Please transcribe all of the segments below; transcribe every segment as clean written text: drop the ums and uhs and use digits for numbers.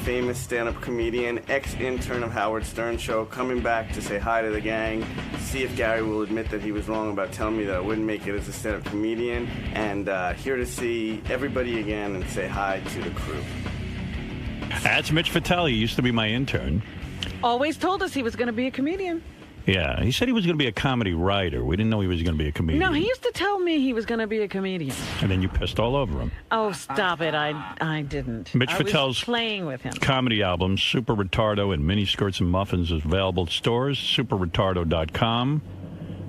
famous stand-up comedian, ex-intern of Howard Stern Show, coming back to say hi to the gang, see if Gary will admit that he was wrong about telling me that I wouldn't make it as a stand-up comedian, and here to see everybody again and say hi to the crew. That's Mitch Fatel. He used to be my intern. Always told us he was going to be a comedian. Yeah, he said he was going to be a comedy writer. We didn't know he was going to be a comedian. No, he used to tell me he was going to be a comedian. And then you pissed all over him. Oh, stop it. I didn't. Mitch I Fatel's was playing with him. Comedy album, Super Retardo and Mini Skirts and Muffins, is available at stores, superretardo.com.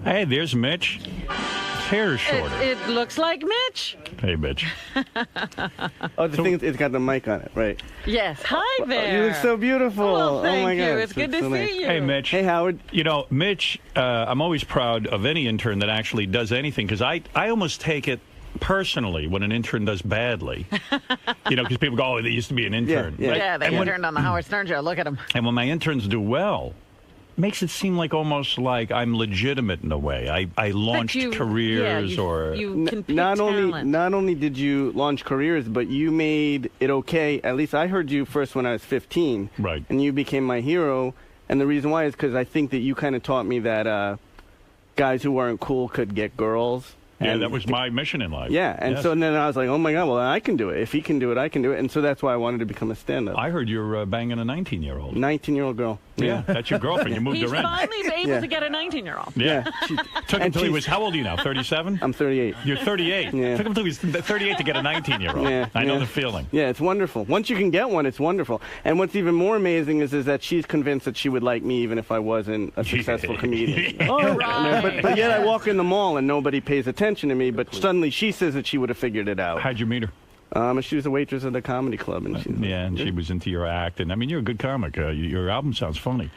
Hey, there's Mitch. His hair is shorter. It looks like Mitch. Hey, Mitch. Oh, the thing is, it's got the mic on it, right? Yes. Hi there. You look so beautiful. Well, thank oh, my you. God. It's good to so see nice. you. Hey, Mitch. Hey, Howard. You know, Mitch, I'm always proud of any intern that actually does anything, because I almost take it personally when an intern does badly. Because people go, oh, they used to be an intern. Yeah, Right? Yeah, they interned on the Howard Stern Show. Look at him. And when my interns do well, makes it seem like almost like I'm legitimate in a way. I launched careers or... You can pick talent. Not only did you launch careers, but you made it okay. At least I heard you first when I was 15. Right. And you became my hero. And the reason why is because I think that you kind of taught me that guys who weren't cool could get girls. Yeah, and that was my mission in life. Yeah, and yes. so then I was like, oh, my God, well, I can do it. If he can do it, I can do it. And so that's why I wanted to become a stand-up. I heard you're banging a 19-year-old. 19-year-old girl. Yeah, that's your girlfriend. You moved He's her in. finally able to get a 19-year-old. Yeah. Took him And till he she's- was, how old are you now, 37? I'm 38. You're 38. Yeah. Took him till he was 38 to get a 19-year-old. Yeah, I know yeah. the feeling. Yeah, it's wonderful. Once you can get one, it's wonderful. And what's even more amazing is that she's convinced that she would like me even if I wasn't a successful comedian. Oh, right. But yet I walk in the mall and nobody pays attention to me, but suddenly she says that she would have figured it out. How'd you meet her? She was a waitress at the comedy club. And she was into your act. And, I mean, you're a good comic. Your album sounds funny.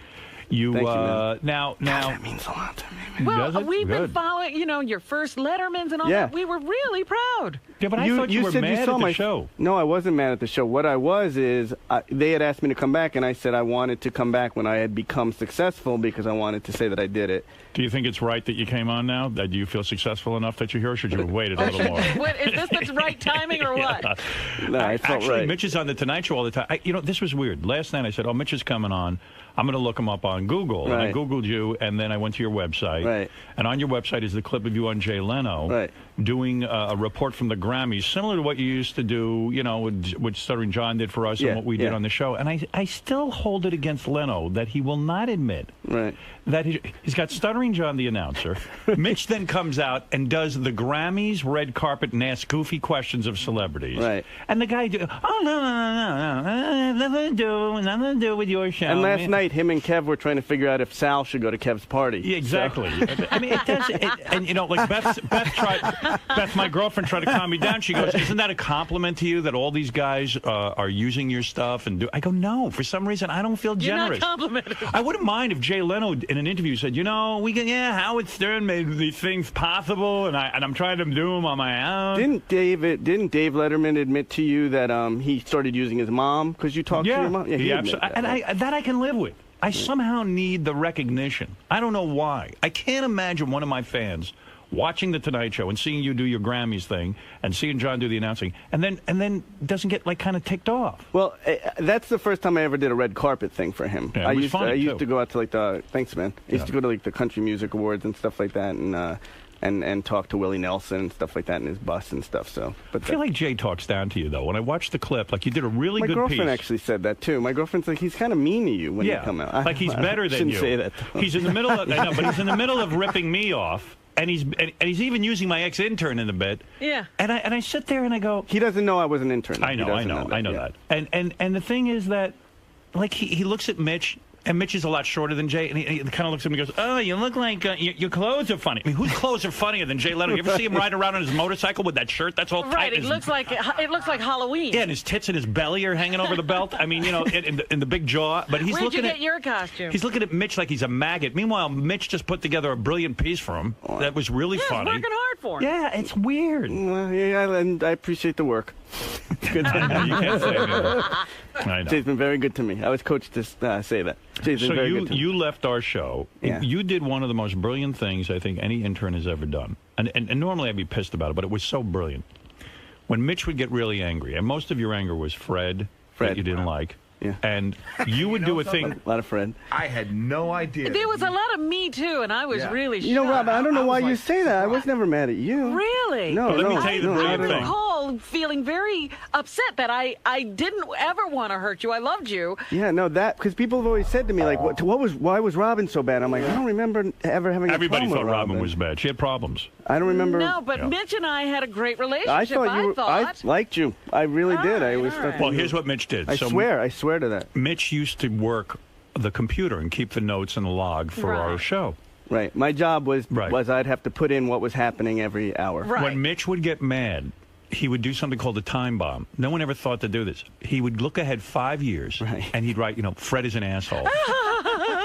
Thank you, man. Now, that means a lot to me, man. Well, we've been Good. following, your first Lettermans and all that. We were really proud. Yeah, but I thought you were said mad you saw at my the show. No, I wasn't mad at the show. What I was is they had asked me to come back, and I said I wanted to come back when I had become successful because I wanted to say that I did it. Do you think it's right that you came on now? Do you feel successful enough that you're here, or should you have waited a little more? Is this the right timing or what? No, I felt Actually, right. Mitch is on the Tonight Show all the time. This was weird. Last night I said, Mitch is coming on. I'm going to look him up on Google. Right. And I Googled you, and then I went to your website. Right. And on your website is the clip of you on Jay Leno doing a report from the Grammys, similar to what you used to do, what Stuttering John did for us and what we did on the show. And I still hold it against Leno that he will not admit that he's got Stuttering John, the announcer. Mitch then comes out and does the Grammys red carpet and asks goofy questions of celebrities. Right. And the guy, no, nothing to do with your show. And last night, him and Kev were trying to figure out if Sal should go to Kev's party. Yeah, exactly. So. I mean, it does. Like Beth, my girlfriend, tried to calm me down. She goes, "Isn't that a compliment to you that all these guys are using your stuff?" And I go, "No, for some reason, I don't feel generous." You're not complimenting. I wouldn't mind if Jay Leno in an interview said, Howard Stern made these things possible, and I'm trying to do them on my own. Didn't Dave Letterman admit to you that he started using his mom because you talked to your mom? Yeah, he admitted that. That I can live with. I somehow need the recognition. I don't know why. I can't imagine one of my fans watching the Tonight Show and seeing you do your Grammys thing and seeing John do the announcing and then doesn't get kind of ticked off. Well, that's the first time I ever did a red carpet thing for him. Yeah, I used to go out to thanks man. I used to go to the Country Music Awards and stuff like that and talk to Willie Nelson and stuff like that in his bus and stuff. So, but I feel like Jay talks down to you though. When I watched the clip, you did a really good piece. My girlfriend actually said that too. My girlfriend's like, he's kind of mean to you when you come out. Like he's better than you. Shouldn't say that. Though. He's in the middle of but he's in the middle of ripping me off. And he's even using my ex-intern in the bit. Yeah. And I sit there and I go, he doesn't know I was an intern. I know that. And the thing is that he looks at Mitch. And Mitch is a lot shorter than Jay, and he kind of looks at him and goes, "Oh, you look like your clothes are funny." I mean, whose clothes are funnier than Jay Leno? You ever see him ride around on his motorcycle with that shirt that's all tight? Right, it looks like Halloween. Yeah, and his tits and his belly are hanging over the belt. I mean, in the big jaw. But he's Where'd you get your costume? He's looking at Mitch like he's a maggot. Meanwhile, Mitch just put together a brilliant piece for him that was really funny. He's working hard for him. Yeah, it's weird. Well, yeah, and I appreciate the work. Good. I know, you can't say that. I know. Jay's been very good to me. I was coached to say that. Jay's been very good to me. You left our show. Yeah. You did one of the most brilliant things I think any intern has ever done. And normally I'd be pissed about it, but it was so brilliant. When Mitch would get really angry, and most of your anger was Fred that you didn't like. Yeah. And you would do a thing. A lot of Fred. I had no idea. There was a lot of me, too, and I was really shocked. You know, Rob, I don't know why you say that. I was never mad at you. Really? No, Let me tell you the brilliant I thing. recall feeling very upset that I didn't ever want to hurt you. I loved you. Yeah, no, because people have always said to me, like, why was Robin so bad? I'm like, I don't remember ever having Everybody a problem thought with Robin was bad. She had problems. I don't remember. No, but Mitch and I had a great relationship, I liked you. I really did. I always thought. Well, here's what Mitch did. I swear to that. Mitch used to work the computer and keep the notes and the log for our show. Right. My job was I'd have to put in what was happening every hour. Right. When Mitch would get mad, he would do something called a time bomb. No one ever thought to do this. He would look ahead 5 years, and he'd write, Fred is an asshole.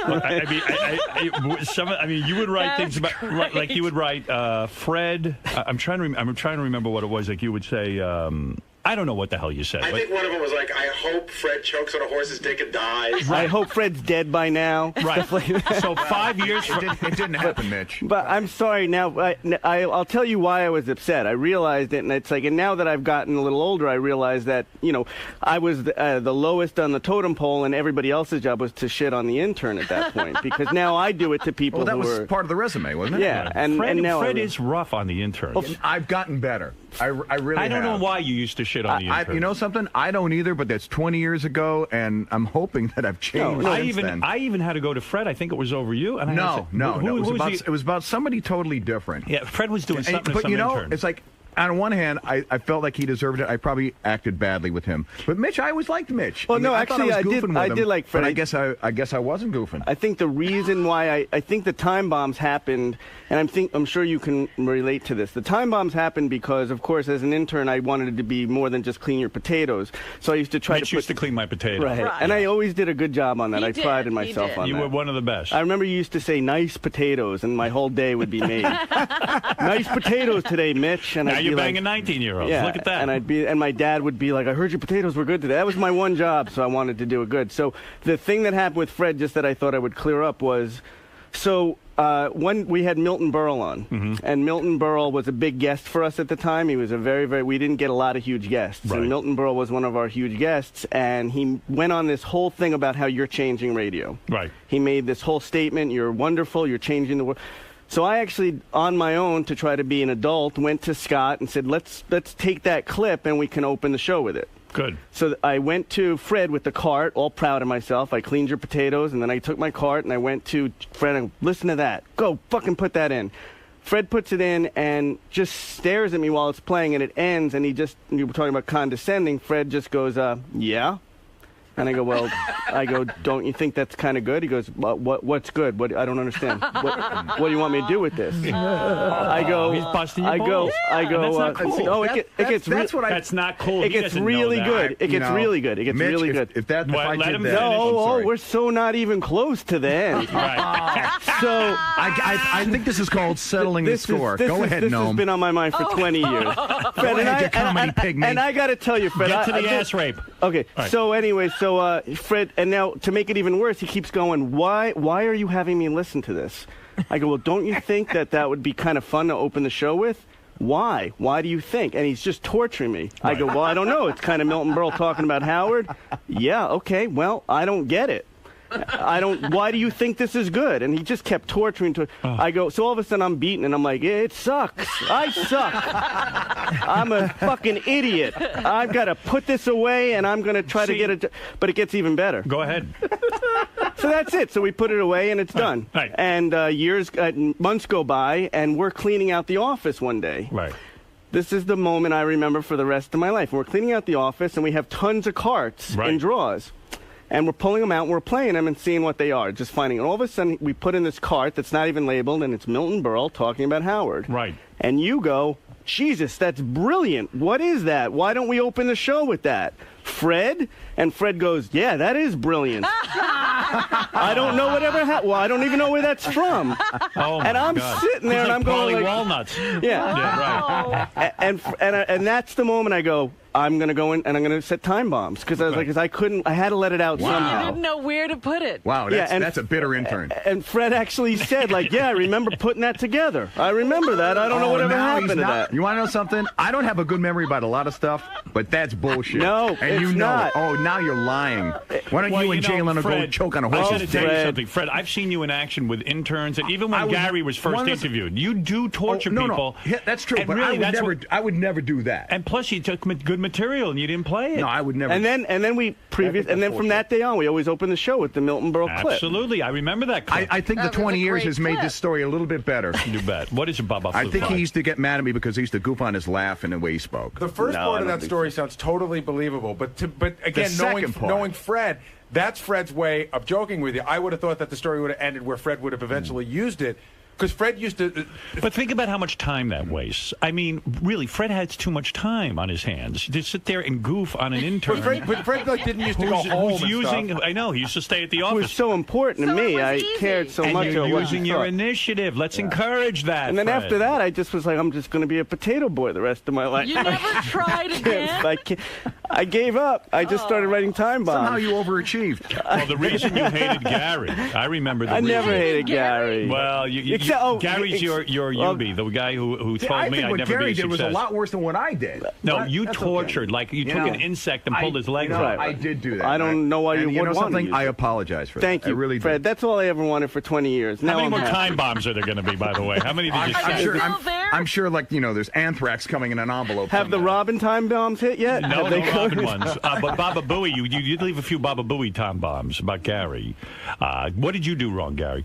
I mean, you would write things about, like you would write, Fred. I'm trying to remember what it was. Like you would say, I don't know what the hell you said. I think one of them was like, I hope Fred chokes on a horse's dick and dies. I hope Fred's dead by now. Right. So 5 years. It didn't happen, Mitch. But I'm sorry. Now, I'll tell you why I was upset. I realized it, and it's like, and now that I've gotten a little older, I realize that, I was the lowest on the totem pole, and everybody else's job was to shit on the intern at that point. Because now I do it to people that was part of the resume, wasn't it? Yeah. And Fred Fred is rough on the intern. Well, I've gotten better. I really I don't know why you used to shit on the intern. You know something? I don't either, but that's 20 years ago, and I'm hoping that I've changed since then. I even had to go to Fred. I think it was over you. And it was about somebody totally different. Yeah, Fred was doing something to some intern. It's like, on one hand, I felt like he deserved it. I probably acted badly with him. But Mitch, I always liked Mitch. Well, I did like Fred. But I guess I wasn't goofing. I think the reason why I think the time bombs happened, and I'm sure you can relate to this. The time bombs happened because, of course, as an intern, I wanted it to be more than just clean your potatoes. So I used to try Mitch used to clean my potatoes. Right. And I always did a good job on that. I prided myself on that. You were one of the best. I remember you used to say, nice potatoes, and my whole day would be made. Nice potatoes today, Mitch. And now you're banging 19-year-olds. Yeah, look at that. And my dad would be like, I heard your potatoes were good today. That was my one job, so I wanted to do it good. So the thing that happened with Fred, just that I thought I would clear up, was, when we had Milton Berle on, and Milton Berle was a big guest for us at the time. He was a we didn't get a lot of huge guests. Right. And Milton Berle was one of our huge guests, and he went on this whole thing about how you're changing radio. Right. He made this whole statement, you're wonderful, you're changing the world. So I actually, on my own, to try to be an adult, went to Scott and said, let's take that clip and we can open the show with it. Good. So I went to Fred with the cart, all proud of myself. I cleaned your potatoes, and then I took my cart and I went to Fred and listen to that. Go fucking put that in. Fred puts it in and just stares at me while it's playing, and it ends, and you were talking about condescending. Fred just goes, yeah. And I go, don't you think that's kind of good? He goes, what's good? I don't understand. What do you want me to do with this? I go, he's busting your balls. I go, that's not cool. That's not cool. It gets really good. It gets really good. It gets really good. If I did that, no, we're so not even close to the end. Right. So I think this is called settling the score. Go ahead, This Gnome. has been on my mind for 20 years. Fred, and I got to tell you, Fred. Get to the ass rape. Okay. Right. So anyway, Fred, and now to make it even worse, he keeps going, why are you having me listen to this? I go, well, don't you think that would be kind of fun to open the show with? Why? Why do you think? And he's just torturing me. Right. I go, well, I don't know. It's kind of Milton Berle talking about Howard. Yeah, okay, well, I don't get it. Why do you think this is good? And he just kept torturing. I go, so all of a sudden I'm beaten, and I'm like, it sucks. I suck. I'm a fucking idiot. I've got to put this away, and I'm going to try to get it. But it gets even better. Go ahead. So that's it. So we put it away, and it's done. Right. And months go by, and we're cleaning out the office one day. Right. This is the moment I remember for the rest of my life. We're cleaning out the office, and we have tons of carts and drawers. And we're pulling them out, and we're playing them and seeing what they are, just finding. And all of a sudden, we put in this cart that's not even labeled, and it's Milton Berle talking about Howard. Right. And you go, Jesus, that's brilliant. What is that? Why don't we open the show with that? Fred? And Fred goes, yeah, that is brilliant. I don't know whatever happened. Well, I don't even know where that's from. Oh, and I'm sitting there, and I'm going like, walnuts. Yeah. Right. And that's the moment I go, I'm going to go in and I'm going to set time bombs because I was like, I had to let it out somehow. You didn't know where to put it. Wow, that's a bitter intern. And Fred actually said, like, yeah, I remember putting that together. I remember that. I don't know whatever happened to that. You want to know something? I don't have a good memory about a lot of stuff, but that's bullshit. No, and you it's know not. it. Oh, now you're lying. Why don't you and Jay Leno go choke on a horse's dick? Tell you Fred. something, Fred. I've seen you in action with interns, and even when Gary was first interviewed, you do torture people. No, that's true. But really, I would never do that. And plus, you took good material and you didn't play it. No, I would never. And then from that day on, we always open the show with the Milton Berle clip. Absolutely, I remember that clip. I think the 20 years has made this story a little bit better. You bet. What is your Baba? I think he used to get mad at me because he used to goof on his laugh and the way he spoke. The first part of that story sounds totally believable, but again, knowing Fred, that's Fred's way of joking with you. I would have thought that the story would have ended where Fred would have eventually used it. Because Fred used to... But think about how much time that wastes. I mean, really, Fred has too much time on his hands to sit there and goof on an intern. But Fred didn't used to go home stuff. I know, he used to stay at the office. It was so important to me. I cared so much. You're using your initiative. Let's encourage that, And then Fred. after that, I just was like, I'm just going to be a potato boy the rest of my life. You never tried again? I gave up. I just started writing time bombs. Somehow you overachieved. Well, the reason you hated Gary, I remember the reason. I never hated Gary. Well, Gary's your Yubi, the guy who told me I'd never Gary be a did was a success. lot worse than what I did. No, you tortured. Like, you took an insect and pulled his legs out. I did do that. I don't know why you would want something. to I apologize for that. Thank you, I really Fred. did. That's all I ever wanted for 20 years. Now How many more happy. time bombs are there going to be, by the way? How many did you say? I'm sure, like, there's anthrax coming in an envelope. Have the Robin time bombs hit yet? No, no Robin ones. But Baba Booey, you did leave a few Baba Booey time bombs about Gary. What did you do wrong, Gary?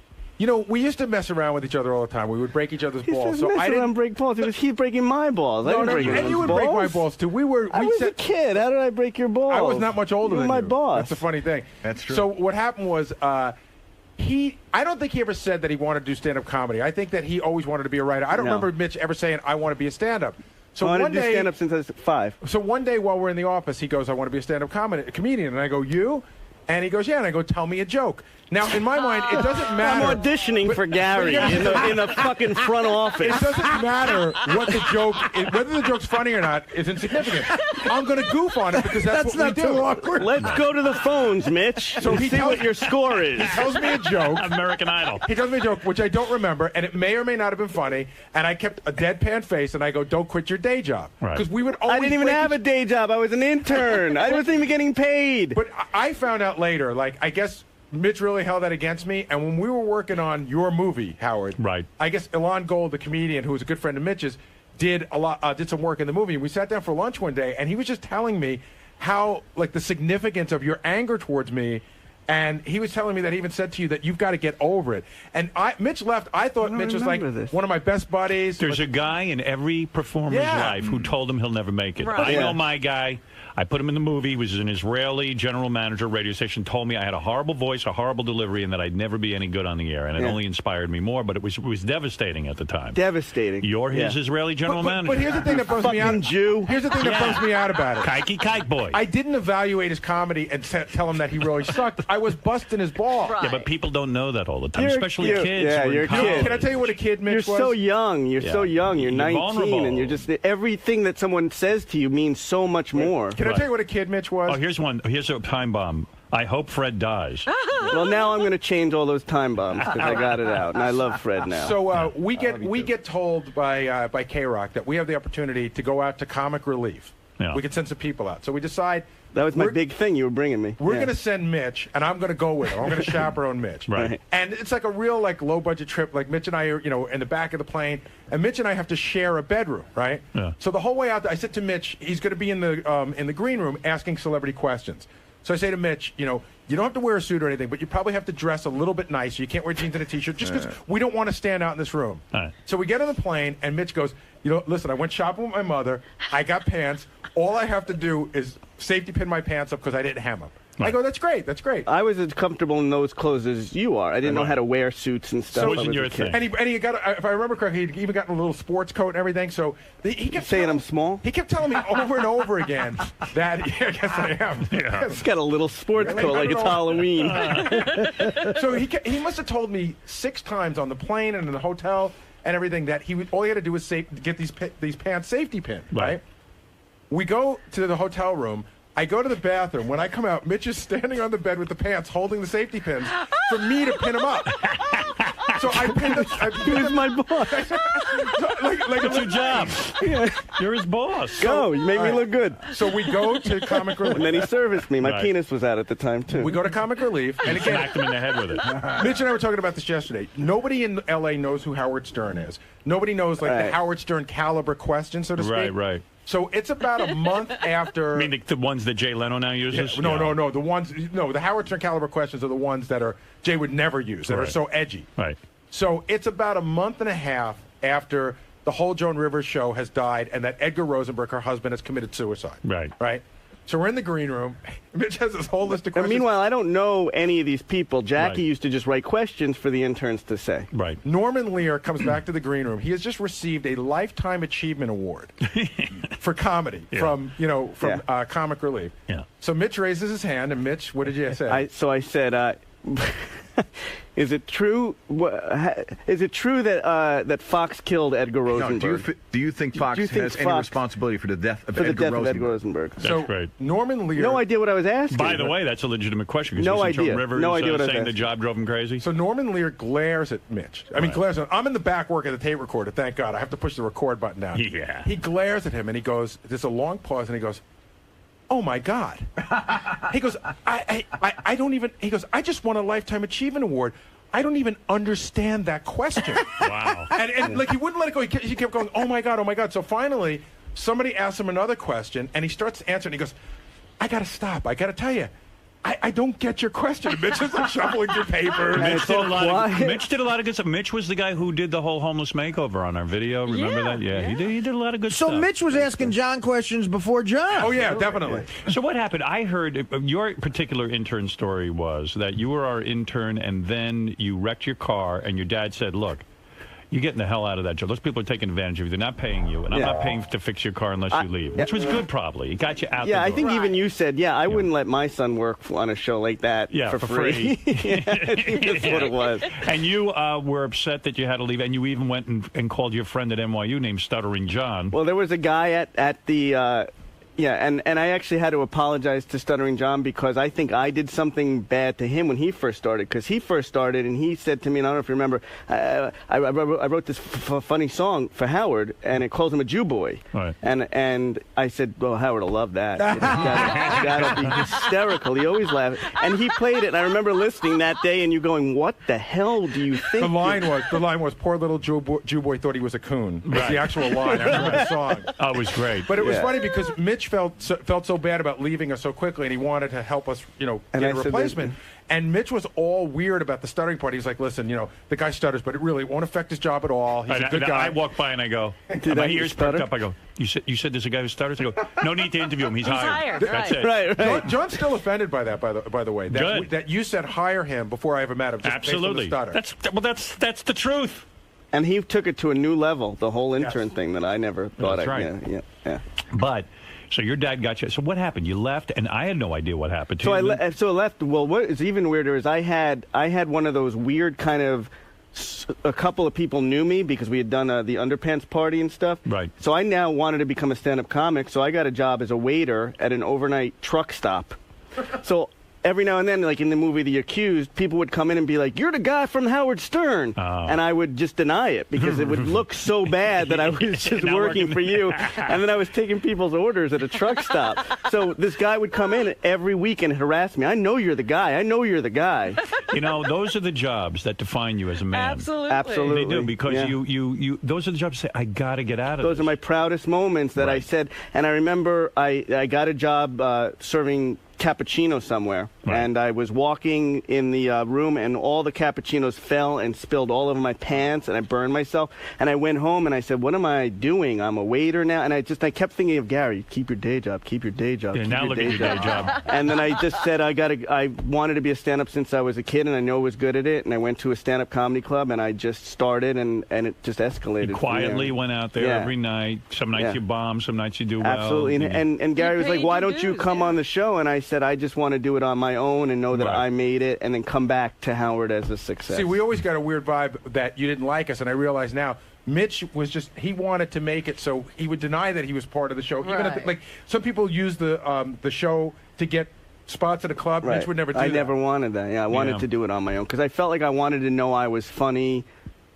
We used to mess around with each other all the time. We would break each other's balls. So I didn't break balls. It was he breaking my balls. I didn't break his balls. And you would break my balls too. I was a kid. How did I break your balls? I was not much older than you. My boss. That's the funny thing. That's true. So what happened was I don't think he ever said that he wanted to do stand-up comedy. I think that he always wanted to be a writer. I don't remember Mitch ever saying, I want to be a stand-up. So I wanted to do stand-up since I was 5. So one day while we're in the office, he goes, I want to be a stand-up comedian. And I go, you? And he goes, yeah. And I go, tell me a joke. Now, in my mind, it doesn't matter. I'm auditioning for Gary in the fucking front office. It doesn't matter what the joke is, whether the joke's funny or not is insignificant. I'm going to goof on it because that's what we do. Awkward. Let's go to the phones, Mitch. So he see what your score is. He tells me a joke. American Idol. He tells me a joke, which I don't remember, and it may or may not have been funny. And I kept a deadpan face, and I go, "Don't quit your day job," because we would always. I didn't even have a day job. I was an intern. I wasn't even getting paid. But I found out later, I guess. Mitch really held that against me, and when we were working on your movie, Howard, right? I guess Ilan Gold, the comedian who was a good friend of Mitch's, did some work in the movie. And we sat down for lunch one day, and he was just telling me how the significance of your anger towards me, and he was telling me that he even said to you that you've got to get over it. And Mitch left. I thought Mitch was one of my best buddies. There's a guy in every performer's life who told him he'll never make it. Right. I know my guy. I put him in the movie. He was an Israeli general manager, radio station, told me I had a horrible voice, a horrible delivery, and that I'd never be any good on the air. And it only inspired me more, but it was devastating at the time. Devastating. You're his Israeli general manager. But here's the thing that bums me out. Jew. Here's the thing that bums me out about it. Kike boy. I didn't evaluate his comedy and tell him that he really sucked. I was busting his balls. Right. Yeah, but people don't know that all the time, especially kids. kids. Yeah, you're a kid. Can I tell you what a kid Mitch was? You're so young. You're so young. You're 19, vulnerable. and you're just everything that someone says to you means so much more. Can I tell you what a kid Mitch was? Oh, here's one. Here's a time bomb. I hope Fred dies. Well, now I'm going to change all those time bombs because I got it out, and I love Fred now. So we get told by K-Rock that we have the opportunity to go out to Comic Relief. Yeah. We can send some people out. So we decide. That was my big thing you were bringing me. We're going to send Mitch, and I'm going to go with him. I'm going to chaperone Mitch. Right. And it's like a real low-budget trip. Like Mitch and I are, in the back of the plane, and Mitch and I have to share a bedroom, right? Yeah. So the whole way out there, I said to Mitch, he's going to be in the green room asking celebrity questions. So I say to Mitch, you don't have to wear a suit or anything, but you probably have to dress a little bit nicer. You can't wear jeans and a T-shirt just because we don't want to stand out in this room. Right. So we get on the plane, and Mitch goes, listen, I went shopping with my mother. I got pants. All I have to do is safety pin my pants up because I didn't hem them. Right. I go, that's great. That's great. I was as comfortable in those clothes as you are. I didn't know how to wear suits and stuff. So wasn't your thing. And he got, if I remember correctly, he even got a little sports coat and everything. So he kept saying I'm small. He kept telling me over and over again that I guess I am. Yeah. He's got a little sports coat like it's Halloween. So he must have told me 6 times on the plane and in the hotel and everything that all he had to do was get these pants safety pinned, right? we go to the hotel room. I go to the bathroom. When I come out, Mitch is standing on the bed with the pants, holding the safety pins for me to pin him up. So I pinned him. He's my boss. It's your job. Yeah. You're his boss. Go. You made me look good. So we go to Comic Relief. And then he serviced me. My penis was out at the time, too. We go to Comic Relief. And again, smacked him in the head with it. Mitch and I were talking about this yesterday. Nobody in L.A. knows who Howard Stern is. Nobody knows, the Howard Stern caliber question, so to speak. Right. So it's about a month after. I mean, the ones that Jay Leno now uses? Yeah, no. The Howard Stern caliber questions are the ones that Jay would never use, that are so edgy. Right. So it's about a month and a half after the whole Joan Rivers show has died and that Edgar Rosenberg, her husband, has committed suicide. Right. So we're in the green room. Mitch has this whole list of questions. And meanwhile, I don't know any of these people. Jackie used to just write questions for the interns to say. Right. Norman Lear comes back to the green room. He has just received a Lifetime Achievement Award for comedy from Comic Relief. Yeah. So Mitch raises his hand, and Mitch, what did you say? I said, is it true? Is it true that Fox killed Edgar Rosenberg? No, do you think Fox has any responsibility for the death of Edgar Rosenberg? That's great. Norman Lear. No idea what I was asking. By the way, that's a legitimate question. No idea. Rivers, no idea what I was saying asking. the job drove him crazy. So Norman Lear glares at Mitch. Glares at him. I'm in the back working the tape recorder. Thank God. I have to push the record button down. Yeah. He glares at him and he goes. There's a long pause and he goes, "Oh my God." He goes, I don't even. He goes, "I just won a Lifetime Achievement Award. I don't even understand that question." Wow. And he wouldn't let it go. He kept going, "Oh my God, oh my God." So finally, somebody asks him another question, and he starts answering. He goes, "I got to stop. I got to tell you, I don't get your question." Mitch is shuffling through papers. Mitch did a lot of good stuff. Mitch was the guy who did the whole homeless makeover on our video. Remember that? Yeah. He did a lot of good stuff. So Mitch was asking John questions before John. Oh, yeah, definitely. So what happened? I heard your particular intern story was that you were our intern and then you wrecked your car and your dad said, "Look, you're getting the hell out of that job. Those people are taking advantage of you. They're not paying you, and I'm not paying to fix your car unless you leave," which was good probably. It got you out the door. I think even you said, I wouldn't let my son work on a show like that for free. I think that's what it was. And you were upset that you had to leave, and you even went and called your friend at NYU named Stuttering John. Well, there was a guy at the... and I actually had to apologize to Stuttering John because I think I did something bad to him when he first started. Because he first started and he said to me, and I don't know if you remember, I wrote this funny song for Howard, and it calls him a Jew boy. Right. And I said, well, Howard will love that. That'll be hysterical. He always laughs. And he played it, and I remember listening that day, and you going, what the hell do you think? The line was, "Poor little Jew boy thought he was a coon." That's the actual line after that song. Oh, it was great. But it was funny because Mitch felt so bad about leaving us so quickly, and he wanted to help us, get a replacement. And Mitch was all weird about the stuttering part. He's like, "Listen, the guy stutters, but it really won't affect his job at all. He's a good guy." I walk by and I go, my ears perked up. I go, you said there's a guy who stutters? I go, no need to interview him. He's hired. That's it. Right. John's still offended by that, by the way. That you said hire him before I ever met him. Just Absolutely. Based on the stutter. That's the truth. And he took it to a new level, the whole intern thing that I never thought That's right. Yeah. But... So your dad got you. So what happened? You left, and I had no idea what happened to you. So I left. Well, what is even weirder is I had one of those weird kind of. A couple of people knew me because we had done the underpants party and stuff. Right. So I now wanted to become a stand-up comic. So I got a job as a waiter at an overnight truck stop. So every now and then, like in the movie The Accused, people would come in and be like, "You're the guy from Howard Stern." And I would just deny it because it would look so bad that I was just working for you. And then I was taking people's orders at a truck stop. So this guy would come in every week and harass me. "I know you're the guy. I know you're the guy." Those are the jobs that define you as a man. Absolutely. They do, because you those are the jobs that say, "I got to get out of Those this." are my proudest moments that I said. And I remember I got a job serving cappuccino somewhere, and I was walking in the room, and all the cappuccinos fell and spilled all over my pants, and I burned myself. And I went home and I said, "What am I doing? I'm a waiter now." And I kept thinking of Gary. Keep your day job. Keep your day job. Yeah, now look at your day job. And then I just said I wanted to be a stand-up since I was a kid, and I know I was good at it. And I went to a stand-up comedy club, and I just started, and it just escalated. You quietly went out there every night. Some nights you bomb, some nights you do well. Absolutely. And Gary was like, "Why don't you come on the show?" And I said, "I just want to do it on my own and know that I made it, and then come back to Howard as a success." See, we always got a weird vibe that you didn't like us, and I realize now Mitch was he wanted to make it so he would deny that he was part of the show. Even if, like, some people use the show to get spots at a club. Right. Mitch would never do that. I never wanted that. Yeah, I wanted to do it on my own because I felt like I wanted to know I was funny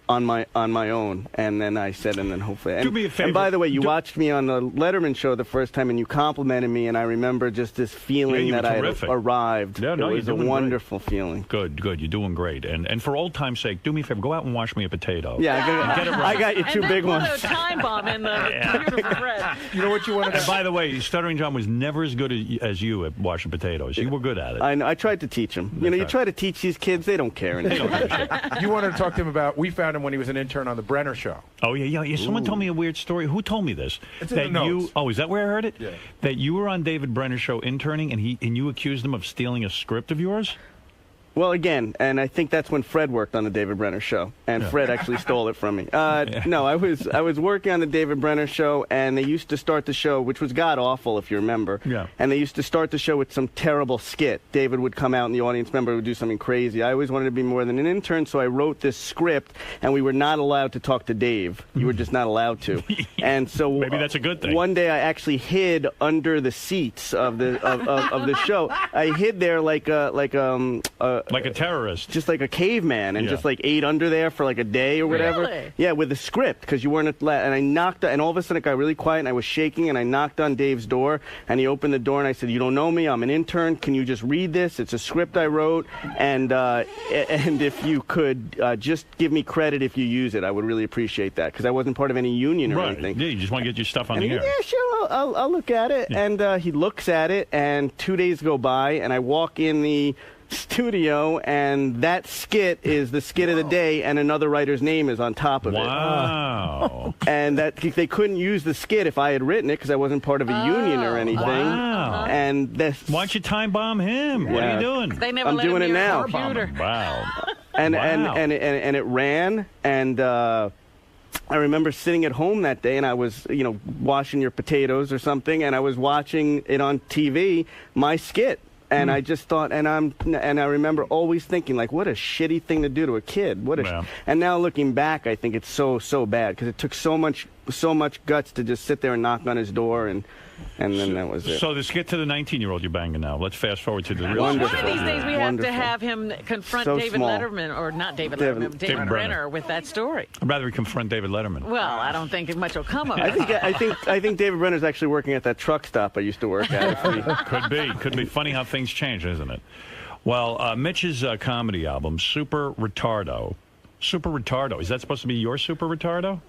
on my own, and then I said, and then hopefully. Do me a favor. And by the way, you watched me on the Letterman show the first time, and you complimented me, and I remember just this feeling that I had arrived. Yeah, no, it was a wonderful feeling. Good. You're doing great. And for old time's sake, do me a favor. Go out and wash me a potato. Yeah, I got you two big ones. Put a time bomb in the beautiful bread. You know what you wanted to And by the way, Stuttering John was never as good as you at washing potatoes. You were good at it. I know. I tried to teach him. You know, you try to teach these kids, they don't care anymore. You wanted to talk to him about, we found him when he was an intern on the Brenner show. Oh, yeah. Someone told me a weird story. Who told me this? It's in the notes. Is that where I heard it? Yeah. That you were on David Brenner's show interning, and you accused him of stealing a script of yours? Well, again, and I think that's when Fred worked on the David Brenner show, and Fred actually stole it from me. No, I was working on the David Brenner show, and they used to start the show, which was god-awful, if you remember. Yeah. And they used to start the show with some terrible skit. David would come out, and the audience member would do something crazy. I always wanted to be more than an intern, so I wrote this script, and we were not allowed to talk to Dave. You were just not allowed to. And so maybe that's a good thing. One day, I actually hid under the seats of the show. I hid there like a terrorist, just like a caveman, and just like ate under there for like a day or whatever. Really? Yeah, with a script, because you weren't allowed. And I knocked, and all of a sudden it got really quiet, and I was shaking, and I knocked on Dave's door, and he opened the door, and I said, "You don't know me. I'm an intern. Can you just read this? It's a script I wrote, and if you could just give me credit if you use it, I would really appreciate that, because I wasn't part of any union or anything." Yeah, you just want to get your stuff on the air. Yeah, sure. I'll look at it, and he looks at it, and 2 days go by, and I walk in the studio, and that skit is the skit of the day, and another writer's name is on top of it. Wow. And that they couldn't use the skit if I had written it, because I wasn't part of a union or anything. Wow. And this, why don't you time bomb him? What are you doing? They never I'm let doing him it use now. a computer. Wow. and Wow. and it ran, and I remember sitting at home that day, and I was, washing your potatoes or something, and I was watching it on TV, my skit. And I just thought, and I remember always thinking, like, what a shitty thing to do to a kid. And now looking back, I think it's so bad, because it took so much guts to just sit there and knock on his door, and then that was it. So let's get to the 19-year-old you're banging now. Let's fast forward to the real One of show. these days we have to have him confront David Letterman, or not David Letterman, David Brenner with that story. I'd rather confront David Letterman. Well, I don't think much will come of it. I think David Brenner's actually working at that truck stop I used to work at. Could be. Funny how things change, isn't it? Well, Mitch's comedy album, Super Retardo. Super Retardo. Is that supposed to be your Super Retardo?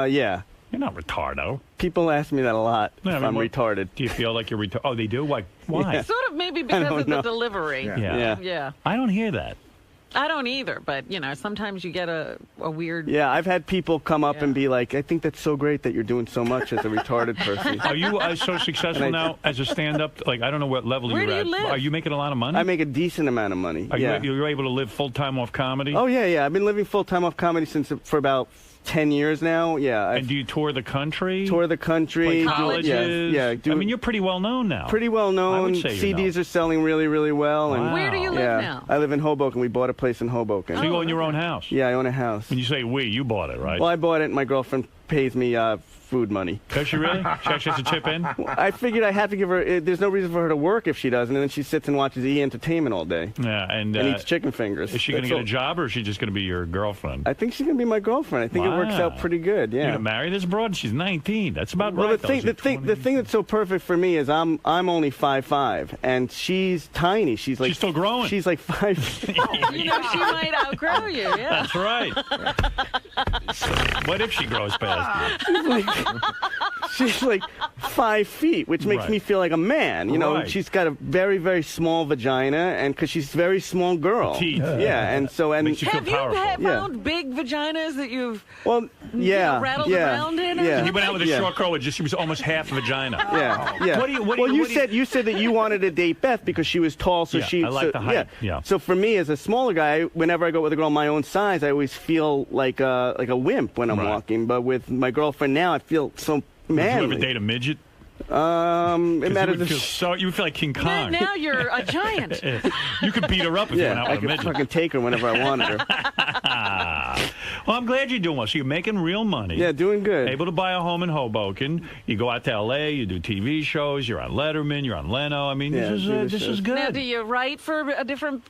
Yeah. You're not retardo. People ask me that a lot. I'm retarded. Do you feel like you're retarded? Oh, they do? Why? Yeah. Sort of, maybe because of the delivery. Yeah. I don't hear that. I don't either, but, sometimes you get a weird... Yeah, I've had people come up and be like, I think that's so great that you're doing so much as a retarded person. Are you so successful now as a stand-up? Like, I don't know what level you're at. Where do you live? Are you making a lot of money? I make a decent amount of money. You're able to live full-time off comedy? Oh, yeah. I've been living full-time off comedy for about 10 years now. Yeah. And do you tour the country? Tour the country. Like colleges? Yeah. I mean, you're pretty well known now. Pretty well known. I would say CDs are selling really, really well. Wow. And Where do you live now? I live in Hoboken. We bought a place in Hoboken. So you own your own house? Yeah, I own a house. When you say we, you bought it, right? Well, I bought it, and my girlfriend pays me food money. Does she really? She actually has to chip in? I figured I have to give her... There's no reason for her to work if she doesn't, and then she sits and watches E! Entertainment all day. Yeah, and eats chicken fingers. Is she going to get a job, or is she just going to be your girlfriend? I think she's going to be my girlfriend. I think it works out pretty good, yeah. You're going to marry this broad? She's 19. That's about right. Well, the thing that's so perfect for me is I'm only 5'5", and she's tiny. She's still growing. She's like 5. She might outgrow you, yeah. That's right. What if she grows past you? She's like 5 feet, which makes me feel like a man. She's got a very, very small vagina, and because she's a very small girl. Teeth. Yeah, and so makes you feel powerful. Have you found big vaginas that you've rattled around in? Yeah. He went out with a short girl. She was almost half vagina. Yeah. What you said that you wanted to date Beth because she was tall, so she. I like the height. Yeah. So for me, as a smaller guy, whenever I go with a girl my own size, I always feel like a wimp when I'm walking. But with my girlfriend now, I feel so manly. Would you ever date a midget? It matters. You would feel like King Kong. Now you're a giant. You could beat her up if you went out with a midget. I could fucking take her whenever I wanted her. Well, I'm glad you're doing well. So you're making real money. Yeah, doing good. Able to buy a home in Hoboken. You go out to L.A., you do TV shows, you're on Letterman, you're on Leno. I mean, this is good. Now, do you write for different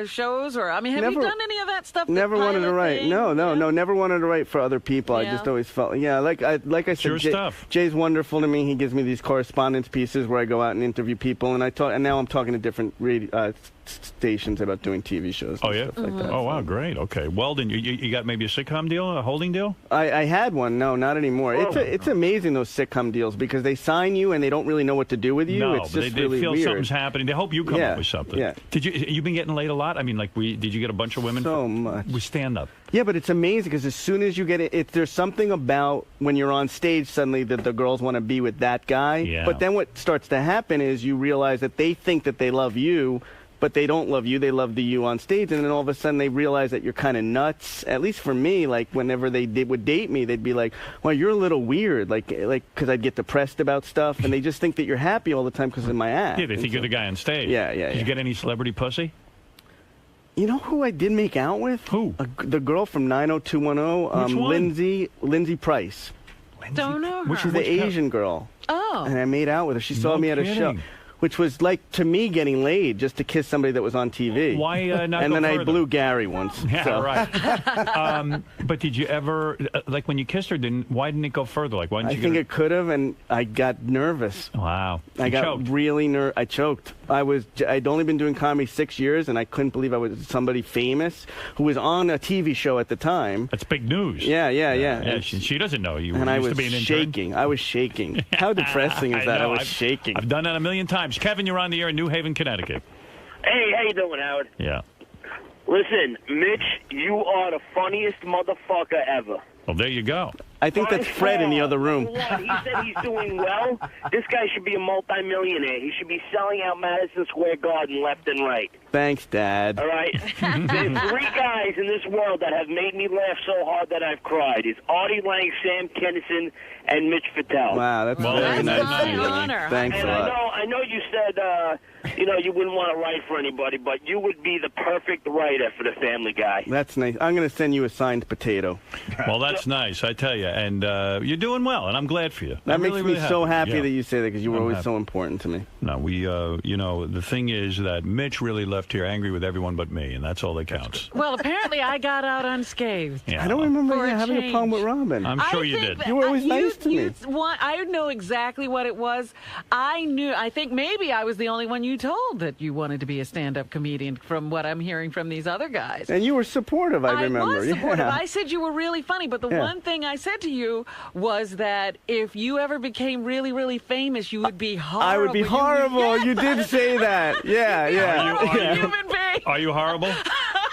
shows? Or, I mean, have you done any of that stuff? Never wanted to write. No, never wanted to write for other people. I just always felt, like I said, your stuff. Jay's wonderful to me. He gives me these correspondence pieces where I go out and interview people, and now I'm talking to different radio stations about doing TV shows. Oh, yeah? Stuff like that. Oh, wow, great. Okay. Well, then you got maybe a sitcom deal, a holding deal? I had one. No, not anymore. It's amazing, those sitcom deals, because they sign you and they don't really know what to do with you. No, it's just they really feel weird. something's happening. They hope you come up with something. Yeah. You been getting laid a lot? I mean, did you get a bunch of women? So much. We stand up. Yeah, but it's amazing because as soon as you get it, there's something about when you're on stage suddenly that the girls want to be with that guy. Yeah. But then what starts to happen is you realize that they think that they love you, but they don't love you. They love the you on stage, and then all of a sudden they realize that you're kind of nuts. At least for me, like whenever they would date me, they'd be like, "Well, you're a little weird," like because I'd get depressed about stuff, and they just think that you're happy all the time because of my act. Yeah, they think you're the guy on stage. Yeah. Did you get any celebrity pussy? You know who I did make out with? Who? The girl from 90210, Which one? Lindsay Price. Don't know her. She's the Asian girl. Oh. And I made out with her. She saw me at a show, which was like, to me, getting laid just to kiss somebody that was on TV. Why not And go then further? I blew Gary once. Yeah, so. right. But did you ever, like when you kissed her, why didn't it go further? Like, why didn't you I think it could have, and I got nervous. Wow. I got choked. really nervous. I choked. I'd only been doing comedy 6 years, and I couldn't believe I was somebody famous who was on a TV show at the time. That's big news. Yeah. She doesn't know you. And I used was to be an intern. shaking. I was shaking. How depressing is that? I was shaking. I've done that a million times. Kevin, you're on the air in New Haven, Connecticut. Hey, how you doing, Howard? Yeah. Listen, Mitch, you are the funniest motherfucker ever. Well, there you go. I think that's Fred in the other room. He said he's doing well. This guy should be a multimillionaire. He should be selling out Madison Square Garden left and right. Thanks, Dad. All right? There's 3 guys in this world that have made me laugh so hard that I've cried. It's Artie Lang, Sam Kinison, and Mitch Fatel. Wow, that's very nice. Honor. Thanks a lot. I know you said, you wouldn't want to write for anybody, but you would be the perfect writer for the Family Guy. That's nice. I'm going to send you a signed potato. Well, that's nice, I tell you. And you're doing well, and I'm glad for you. That makes me so happy that you say that because you were always happy. so important to me. No, the thing is that Mitch really left here angry with everyone but me, and that's all that counts. Well, apparently I got out unscathed. Yeah. I don't remember For you a having a problem with Robin. I'm sure you did. You were always nice to me. I know exactly what it was. I think maybe I was the only one you told that you wanted to be a stand-up comedian from what I'm hearing from these other guys. And you were supportive, I remember. I was supportive. Yeah. I said you were really funny, but the one thing I said to you was that if you ever became really, really famous, you would be horrible. I would be horrible. You did say that. Yeah. Human being. Are you horrible?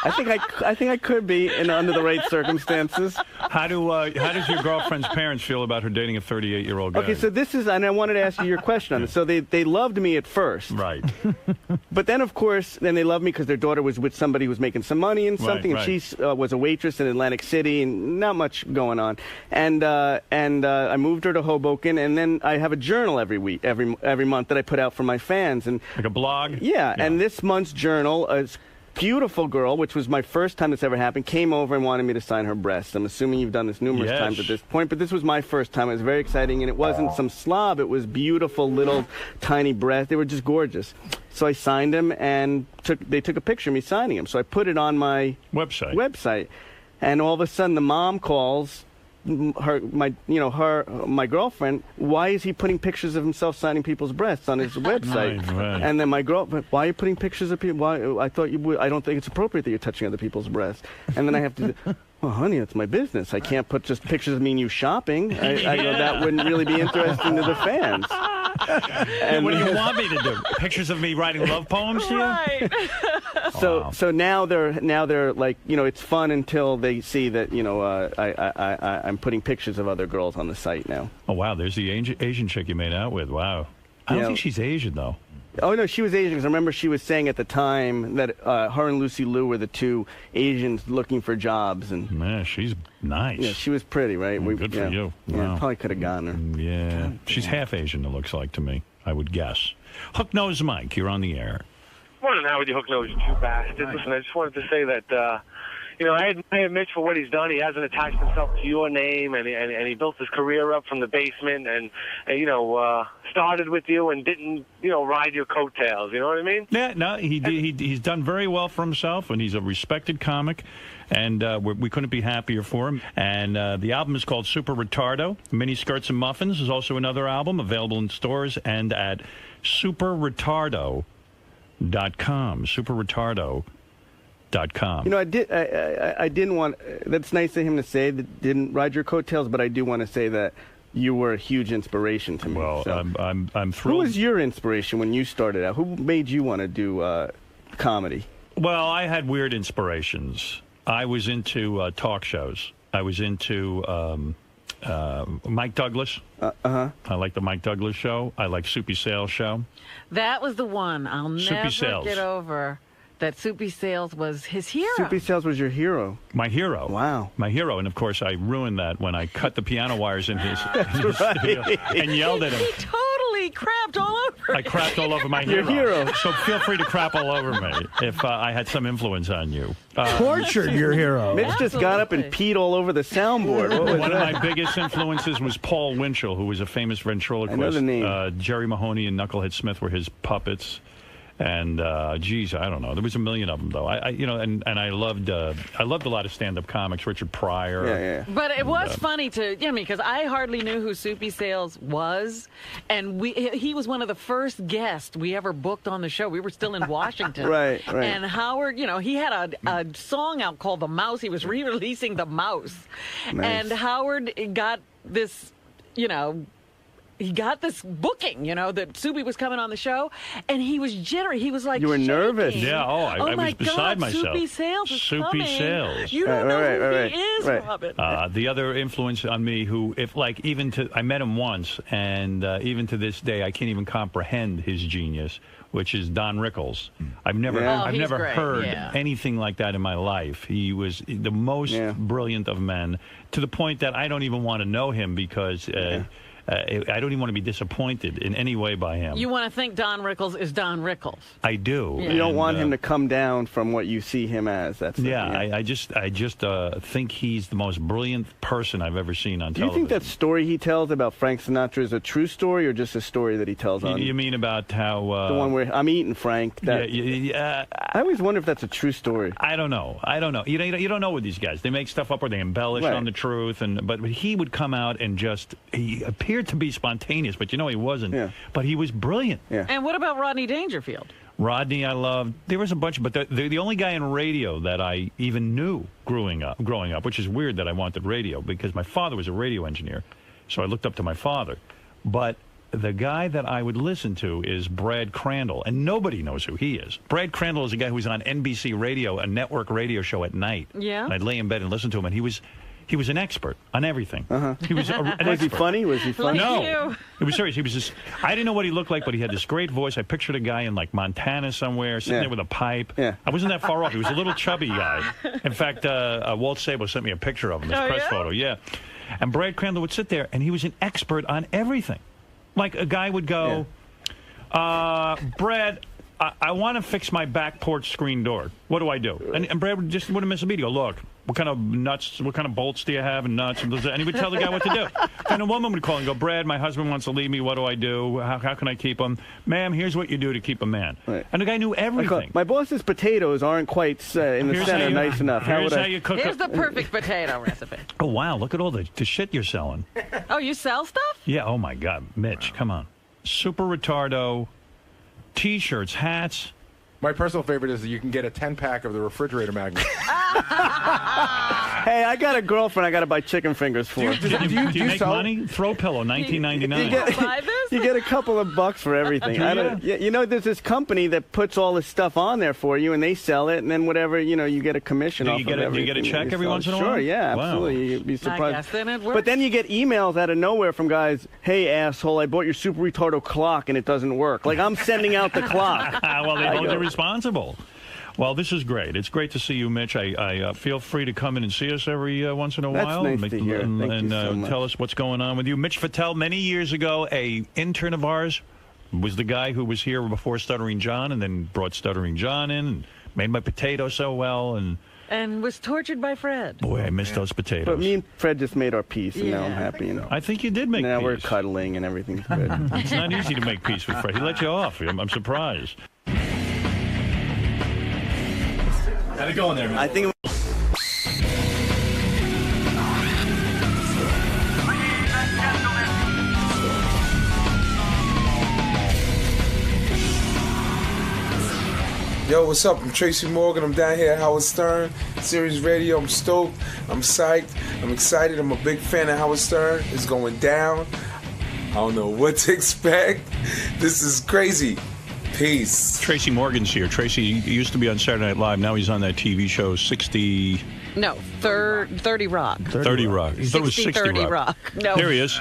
I think I could be under the right circumstances. How does your girlfriend's parents feel about her dating a 38-year-old guy? Okay, so this is, and I wanted to ask you your question on this. So they loved me at first, right? But then, of course, then they loved me because their daughter was with somebody who was making some money and something, and she was a waitress in Atlantic City, and not much going on. And I moved her to Hoboken, and then I have a journal every week, every month that I put out for my fans, and like a blog. Yeah, and this month's journal is. Beautiful girl, which was my first time this ever happened, came over and wanted me to sign her breasts. I'm assuming you've done this numerous times at this point, but this was my first time. It was very exciting, and it wasn't some slob. It was beautiful little tiny breasts. They were just gorgeous. So I signed them, and they took a picture of me signing them. So I put it on my website, and all of a sudden the mom calls. My girlfriend, why is he putting pictures of himself signing people's breasts on his website? Right. And then my girlfriend, why are you putting pictures of people? Why? I thought you would. I don't think it's appropriate that you're touching other people's breasts. And then I have to. Well, honey, it's my business. I can't put just pictures of me and you shopping. I go, that wouldn't really be interesting to the fans. And what do you want me to do? Pictures of me writing love poems to you? Right. So now they're like, it's fun until they see that I'm putting pictures of other girls on the site now. Oh wow, there's the Asian chick you made out with. Wow, I don't think she's Asian though. Oh no, she was Asian because I remember she was saying at the time that her and Lucy Liu were the 2 Asians looking for jobs, and man, she's nice. Yeah, she was pretty, right? Good for you. Yeah, Wow. probably could have gotten her. Yeah, she's half Asian. It looks like to me. I would guess. Hook Nose Mike, you're on the air. Morning, Howard, you hook nose, you two bastards. Listen, I just wanted to say that you know, I admire Mitch for what he's done. He hasn't attached himself to your name, and he built his career up from the basement, and you know, started with you and didn't, you know, ride your coattails. You know what I mean? Yeah, no, he's done very well for himself, and he's a respected comic, and we couldn't be happier for him. And the album is called Super Retardo. Mini Skirts and Muffins is also another album available in stores and at superretardo.com. Superretardo.com. You know, I didn't want. That's nice of him to say that didn't ride your coattails, but I do want to say that you were a huge inspiration to me. Well, so. I'm thrilled. Who was your inspiration when you started out? Who made you want to do comedy? Well, I had weird inspirations. I was into talk shows. I was into Mike Douglas. I like the Mike Douglas show. I like Soupy Sales show. That was the one I'll never get over. That Soupy Sales was his hero. Soupy Sales was your hero. My hero. Wow. My hero. And, of course, I ruined that when I cut the piano wires in his studio and yelled at him. He totally crapped all over I crapped all over my hero. Your hero. So feel free to crap all over me if I had some influence on you. Tortured your hero. Mitch just got up and peed all over the soundboard. One of my biggest influences was Paul Winchell, who was a famous ventriloquist. I know the name. Jerry Mahoney and Knucklehead Smith were his puppets. And geez, I don't know. There was a million of them, though. And I loved a lot of stand-up comics. Richard Pryor. Yeah. But it was funny because I hardly knew who Soupy Sales was, and he was one of the first guests we ever booked on the show. We were still in Washington, right. And Howard, he had a song out called "The Mouse." He was re-releasing "The Mouse," nice. And Howard got this, he got this booking, that Soupy was coming on the show, and he was generous. He was like, you were shaking. nervous. Yeah, I was beside myself. Soupy Sales is Soupy coming. Sales. You don't know who he is, Robin. The other influence on me, I met him once, and even to this day, I can't even comprehend his genius, which is Don Rickles. I've never heard anything like that in my life. He was the most brilliant of men, to the point that I don't even want to know him because I don't even want to be disappointed in any way by him. You want to think Don Rickles is Don Rickles. I do. You don't want him to come down from what you see him as. I just think he's the most brilliant person I've ever seen on television. Do you think that story he tells about Frank Sinatra is a true story or just a story that he tells on? You mean about how... the one where I'm eating Frank? I always wonder if that's a true story. I don't know. You don't know with these guys. They make stuff up or they embellish on the truth. But he would come out and he appeared to be spontaneous, but he wasn't. Yeah. But he was brilliant. Yeah. And what about Rodney Dangerfield? Rodney, I loved. There was a bunch, but the only guy in radio that I even knew growing up, which is weird that I wanted radio because my father was a radio engineer, so I looked up to my father. But the guy that I would listen to is Brad Crandall, and nobody knows who he is. Brad Crandall is a guy who was on NBC Radio, a network radio show at night. Yeah. And I'd lay in bed and listen to him, and he was an expert on everything. He was an expert. Was he funny? No. It was serious. He was just... I didn't know what he looked like, but he had this great voice. I pictured a guy in, Montana somewhere, sitting there with a pipe. Yeah. I wasn't that far off. He was a little chubby guy. In fact, Walt Sabo sent me a picture of him, his press photo. Yeah. And Brad Crandall would sit there, and he was an expert on everything. Like, a guy would go, Brad... I want to fix my back porch screen door. What do I do? And Brad wouldn't miss a beat. He'd go, look, what kind of bolts do you have and nuts? And he would tell the guy what to do. And a woman would call and go, Brad, my husband wants to leave me. What do I do? How can I keep him? Ma'am, here's what you do to keep a man. Right. And the guy knew everything. My boss's potatoes aren't quite in the center nice enough. Here's the perfect potato recipe. Oh, wow. Look at all the shit you're selling. Oh, you sell stuff? Yeah. Oh, my God. Mitch, come on. Super Retardo. T-shirts, hats. My personal favorite is that you can get a 10-pack of the refrigerator magnet. Hey, I got a girlfriend I got to buy chicken fingers for. Do you make money? Throw Pillow, $19.99. You get a couple of bucks for everything. There's this company that puts all this stuff on there for you, and they sell it, and then whatever, you get a commission off of everything. Do you get a check every once in a while? Sure, yeah, wow. absolutely. You'd be surprised. I guess then it works. But then you get emails out of nowhere from guys, hey, asshole, I bought your Super Retardo clock, and it doesn't work. Like, I'm sending out the clock. Well, they hold you responsible. Well, this is great. It's great to see you, Mitch. I feel free to come in and see us every once in a while. That's nice to hear. Thank you so much. Tell us what's going on with you. Mitch Fatel, many years ago, a intern of ours, was the guy who was here before Stuttering John and then brought Stuttering John in and made my potato so well. And And was tortured by Fred. Boy, I miss those potatoes. But me and Fred just made our peace, and now I'm happy. I think you did make now peace. We're cuddling and everything's good. It's not easy to make peace with Fred. He let you off. I'm surprised. How'd it go in there, man? I think. Yo, what's up? I'm Tracy Morgan. I'm down here at Howard Stern, Sirius Radio. I'm stoked. I'm psyched. I'm excited. I'm a big fan of Howard Stern. It's going down. I don't know what to expect. This is crazy. Peace. Tracy Morgan's here. Tracy used to be on Saturday Night Live. Now he's on that TV show 60... No, 30 Rock. 30 Rock. I thought it was 60 30 Rock. No. There he is.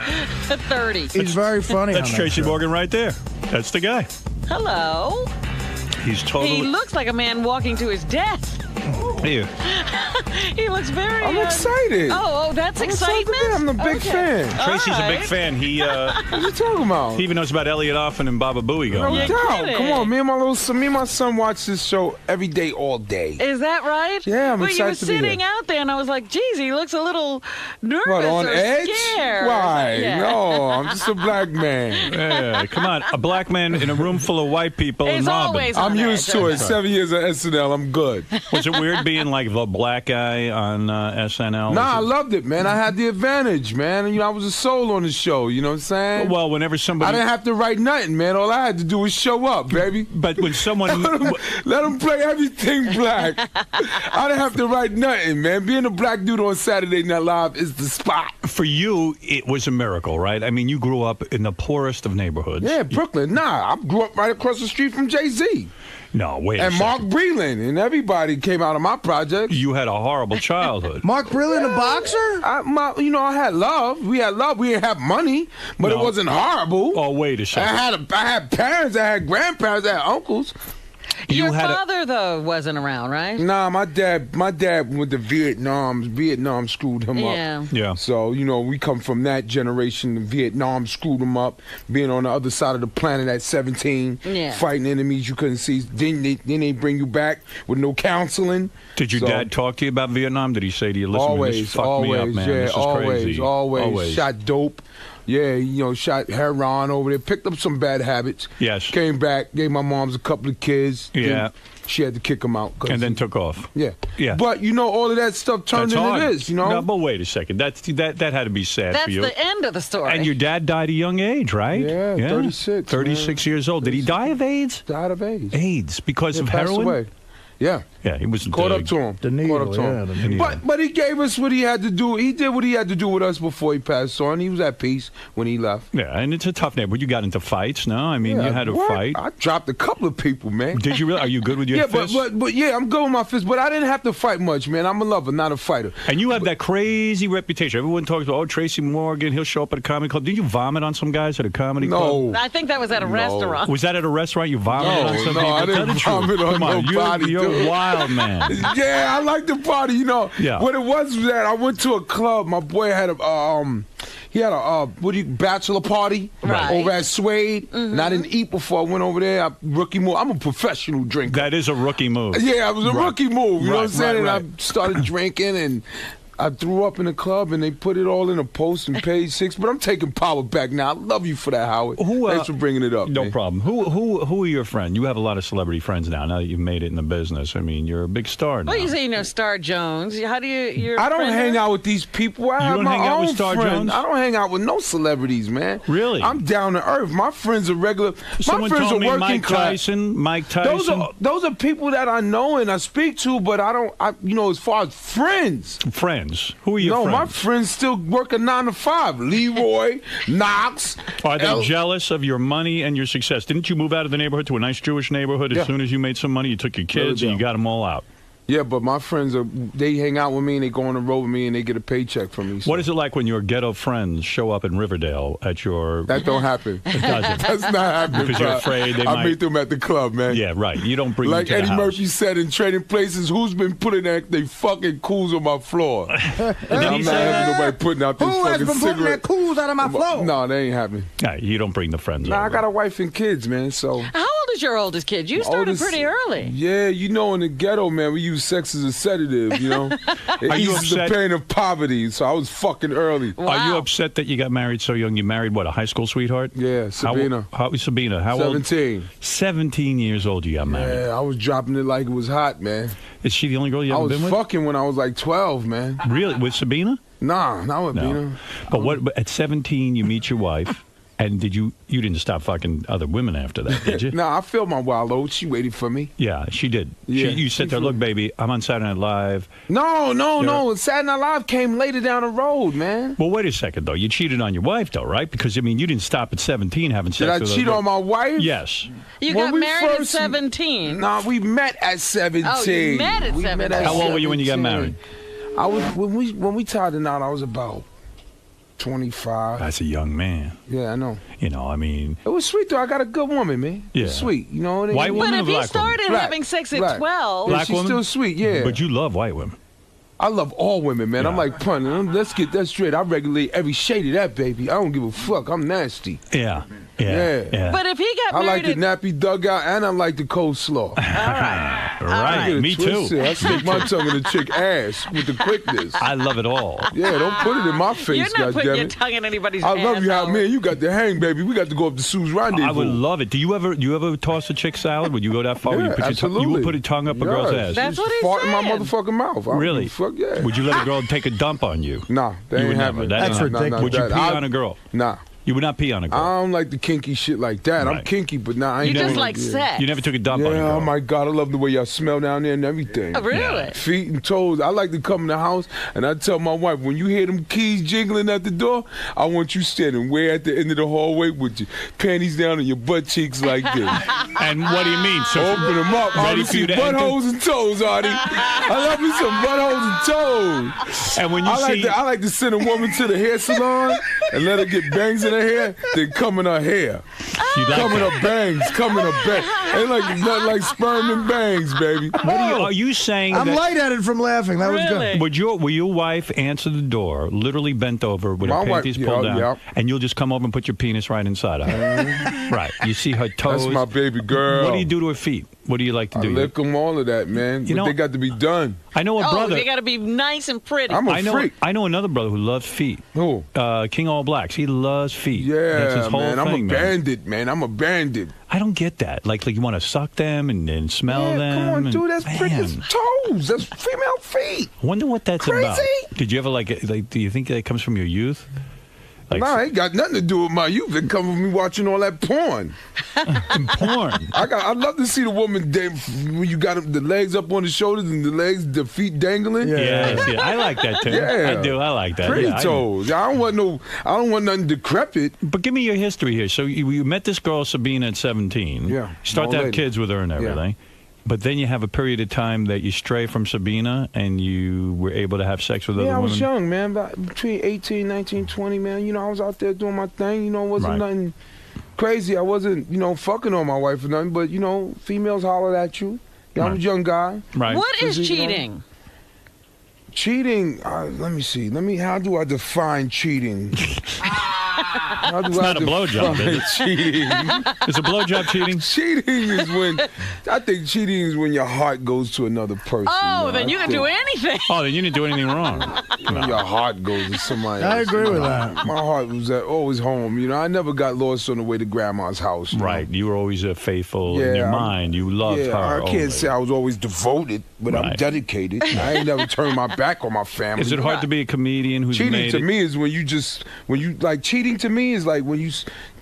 30. He's very funny. That's Tracy Morgan right there. That's the guy. Hello. He's totally... He looks like a man walking to his death. Here. He looks very... I'm excited. Oh, that's excitement? I'm a big fan. Tracy's a big fan. He, what are you talking about? He even knows about Elliot Offen and Baba Booey going. No doubt. Come on, me and my son watch this show every day, all day. Is that right? Yeah, I'm excited to be here. Well, you were sitting out there, and I was like, geez, he looks a little nervous What, on or edge? scared. Why? Yeah. No, I'm just a black man. Yeah, come on. A black man in a room full of white people It's and robbing. always on I'm used edge. to it. 7 years of SNL, I'm good. Was it weird being like the black guy on SNL? Nah, I loved it, man. I had the advantage, man. And, I was a soul on the show, you know what I'm saying? Well, whenever somebody... I didn't have to write nothing, man. All I had to do was show up, baby. But when someone... Let them play everything black. I didn't have to write nothing, man. Being a black dude on Saturday Night Live is the spot. For you, it was a miracle, right? I mean, you grew up in the poorest of neighborhoods. Yeah, Brooklyn. Nah, I grew up right across the street from Jay-Z. No, wait a And Mark second. Breland, and everybody came out of my project. You had a horrible childhood. Mark Breland, a boxer? I had love. We had love. We didn't have money, but it wasn't horrible. Oh, wait a second. I had parents. I had grandparents. I had uncles. Your father, though, wasn't around, right? Nah, my dad went to Vietnam. Vietnam screwed him up. Yeah. So, we come from that generation. Vietnam screwed him up. Being on the other side of the planet at 17, fighting enemies you couldn't see. Then they bring you back with no counseling. Did your dad talk to you about Vietnam? Did he say to you, listen, man, this fucked me up, man. Yeah, this is crazy. Always. Shot dope. Yeah, shot heroin over there. Picked up some bad habits. Yes. Came back, gave my moms a couple of kids. Yeah. Then she had to kick him out. And then took off. Yeah. Yeah. But, all of that stuff turned That's into hard. this, No, but wait a second. That had to be sad That's for you. the end of the story. And your dad died at a young age, right? Yeah, 36. 36 years old. Did he die of AIDS? Died of AIDS. AIDS because of passed heroin? away. Yeah. Yeah, he was Caught up to him. The needle, Caught up to him. the needle. But he gave us what he had to do. He did what he had to do with us before he passed on. He was at peace when he left. Yeah, and it's a tough neighborhood. You got into fights, no? I mean, you had to fight. I dropped a couple of people, man. Did you really? Are you good with your fists? But yeah, I'm good with my fists. But I didn't have to fight much, man. I'm a lover, not a fighter. And you have that crazy reputation. Everyone talks about, Tracy Morgan, he'll show up at a comedy club. Did you vomit on some guys at a comedy club? I think that was at a restaurant. Was that at a restaurant? You vomited on some people? I didn't vomit on nobody. You're wild, man. Yeah, I like to party, Yeah. What it was that I went to a club. My boy had a bachelor party over at Suede, and I didn't eat before I went over there. Rookie move. I'm a professional drinker. That is a rookie move. Yeah, it was a rookie move. You know what I'm saying? Right. And I started drinking and I threw up in the club, and they put it all in a post in page 6. But I'm taking power back now. I love you for that, Howard. Thanks for bringing it up. No man. problem. Who are your friends? You have a lot of celebrity friends now that you've made it in the business. I mean, you're a big star now. Well, you say Star Jones. How do you? I don't hang out with these people. I have don't my hang out own with Star friends. Jones? I don't hang out with no celebrities, man. Really? I'm down to earth. My friends are regular. Someone my friends told are me working Mike class. Mike Tyson. Those are people that I know and I speak to, but I don't. As far as friends. Friends. Who are your friends? My friends still work a 9 to 5. Leroy, Knox. Are they jealous of your money and your success? Didn't you move out of the neighborhood to a nice Jewish neighborhood as soon as you made some money? You took your kids and you got them all out. Yeah, but my friends they hang out with me and they go on the road with me and they get a paycheck from me. So. What is it like when your ghetto friends show up in Riverdale at your... That don't happen. It doesn't. That's not happening. Because you're afraid they might... I meet them at the club, man. Yeah, right. You don't bring them to Eddie the house. Murphy said in Trading Places, who's been putting they fucking cools on my floor? I'm not having nobody putting out this Who has fucking been cigarette. putting that cools out of my floor? No, that ain't happening. Yeah, you don't bring the friends over. I got a wife and kids, man, so... How old is your oldest kid? You started pretty early. Yeah, you know, in the ghetto, man, we use sex as a sedative, you know? It eases the pain of poverty, so I was fucking early. Wow. Are you upset that you got married so young? You married, what, a high school sweetheart? Yeah, Sabina. How Sabina? How 17. old? 17 years old you got married. Yeah, I was dropping it like it was hot, man. Is she the only girl you ever been with? I was fucking when I was like 12, man. Really? With Sabina? Nah, not with Bina. But at 17, you meet your wife. And you didn't stop fucking other women after that, did you? No, I felt my wild oats. She waited for me. Yeah, she did. Yeah, you said to her, look, baby, I'm on Saturday Night Live. No. Saturday Night Live came later down the road, man. Well, wait a second, though. You cheated on your wife, though, right? Because, I mean, you didn't stop at 17 having sex with her. Did I cheat on my wife? Yes. You got married at 17. Nah, we met at 17. Oh, you met at 17. How old were you when you got married? I was when we tied the knot, I was about 25. That's a young man. Yeah, I know. You know, I mean... It was sweet, though. I got a good woman, man. Yeah. Sweet, you know. White woman but or if black you started woman? having sex at 12... Black she's woman? still sweet, yeah. But you love white women. I love all women, man. Yeah. I'm like, pun, let's get that straight. I regulate every shade of that, baby. I don't give a fuck. I'm nasty. Yeah. But if he got I married... like the nappy dugout, and I like the coleslaw. All right. Right. Me too. I stick my tongue in the chick ass with the quickness. I love it all. Yeah, don't put it in my face, You're not putting your goddammit. tongue in anybody's ass. I love you how, man, you got the hang, baby. We got to go up to Sue's Rendezvous. I would love it. Do you ever toss a chick salad? Would you go that far? Yeah, Would you absolutely. you would put a tongue up a girl's ass? That's what he fart in my said. motherfucking mouth. I don't Really? give a fuck, yeah. Would you let a girl take a dump on you? Nah, that You ain't would never. happening. That's ridiculous. Would you pee on a girl? Nah. You would not pee on a girl. I don't like the kinky shit like that. I'm Right. kinky, but nah, I ain't You just never- like yeah. sex. You never took a dump on a Yeah, girl. oh my God, I love the way y'all smell down there and everything. Oh, really? Feet and toes. I like to come in the house and I tell my wife, when you hear them keys jingling at the door, I want you standing way at the end of the hallway with your panties down and your butt cheeks like this. And what do you mean? So Open them up. I ready want for to you see to enter? buttholes and toes, Artie. I love me some buttholes and toes. And when you I like to send a woman to the hair salon and let her get bangs in her hair, then come in her hair. you like Come in that. her bangs. Come in her bangs. Ain't like nothing like sperm and bangs, baby. Are you saying I'm that? lightheaded from laughing. That was Really? good. Will your wife answer the door, literally bent over with My her wife- panties pulled yeah, down, yeah. and you'll just come over and put your penis right inside of her? Right. You see her toes. That's my baby girl. What do you do to her feet? What do you like to I do? lick them, all of that, man. You But know- they got to be done. I know a Oh, brother. they got to be nice and pretty. I'm a freak. I know another brother who loves feet. Who? King All Blacks. He loves feet. Yeah, That's his whole man. I'm a thing, man. bandit, man. I'm a bandit. I don't get that. Like you want to suck them and smell Yeah, them. come on, and- dude. That's Man. freaking toes. That's female feet. Wonder what that's Crazy? about. Did you ever like? Do you think that comes from your youth? Like Nah, it ain't got nothing to do with my youth. It come with me watching all that porn. porn. I'd love to see the woman when you got the legs up on the shoulders and the feet dangling. Yes, yeah. I like that too. Yeah. I do. I like that. Pretty Yeah, toes. I don't want nothing decrepit. But give me your history here. So you met this girl Sabina at 17. Yeah. You start Old to have lady. kids with her and everything. But then you have a period of time that you stray from Sabina and you were able to have sex with other Yeah, I women. was young, man. Between 18, 19, 20, man. You know, I was out there doing my thing. You know, it wasn't Right. nothing crazy. I wasn't, fucking on my wife or nothing. But, females hollered at you. Yeah, I'm a young guy. Right. What is You know, cheating? Cheating, let me see. How do I define cheating? How do It's I not a blowjob, define is it? cheating? Is a blowjob cheating? Cheating is I think cheating is when your heart goes to another person. Oh, man. then I you can think do anything. Oh, then you didn't do anything wrong. when your heart goes to somebody I else. agree with that. My heart was always home. I never got lost on the way to grandma's house. Right. You were always faithful in Yeah, your I'm- mind. You loved Yeah, her. I can't only. say I was always devoted, but I'm Right. dedicated. I ain't never turned my back on my family. Is it hard to be a comedian who's Cheating made to it? me is cheating to me is like when you,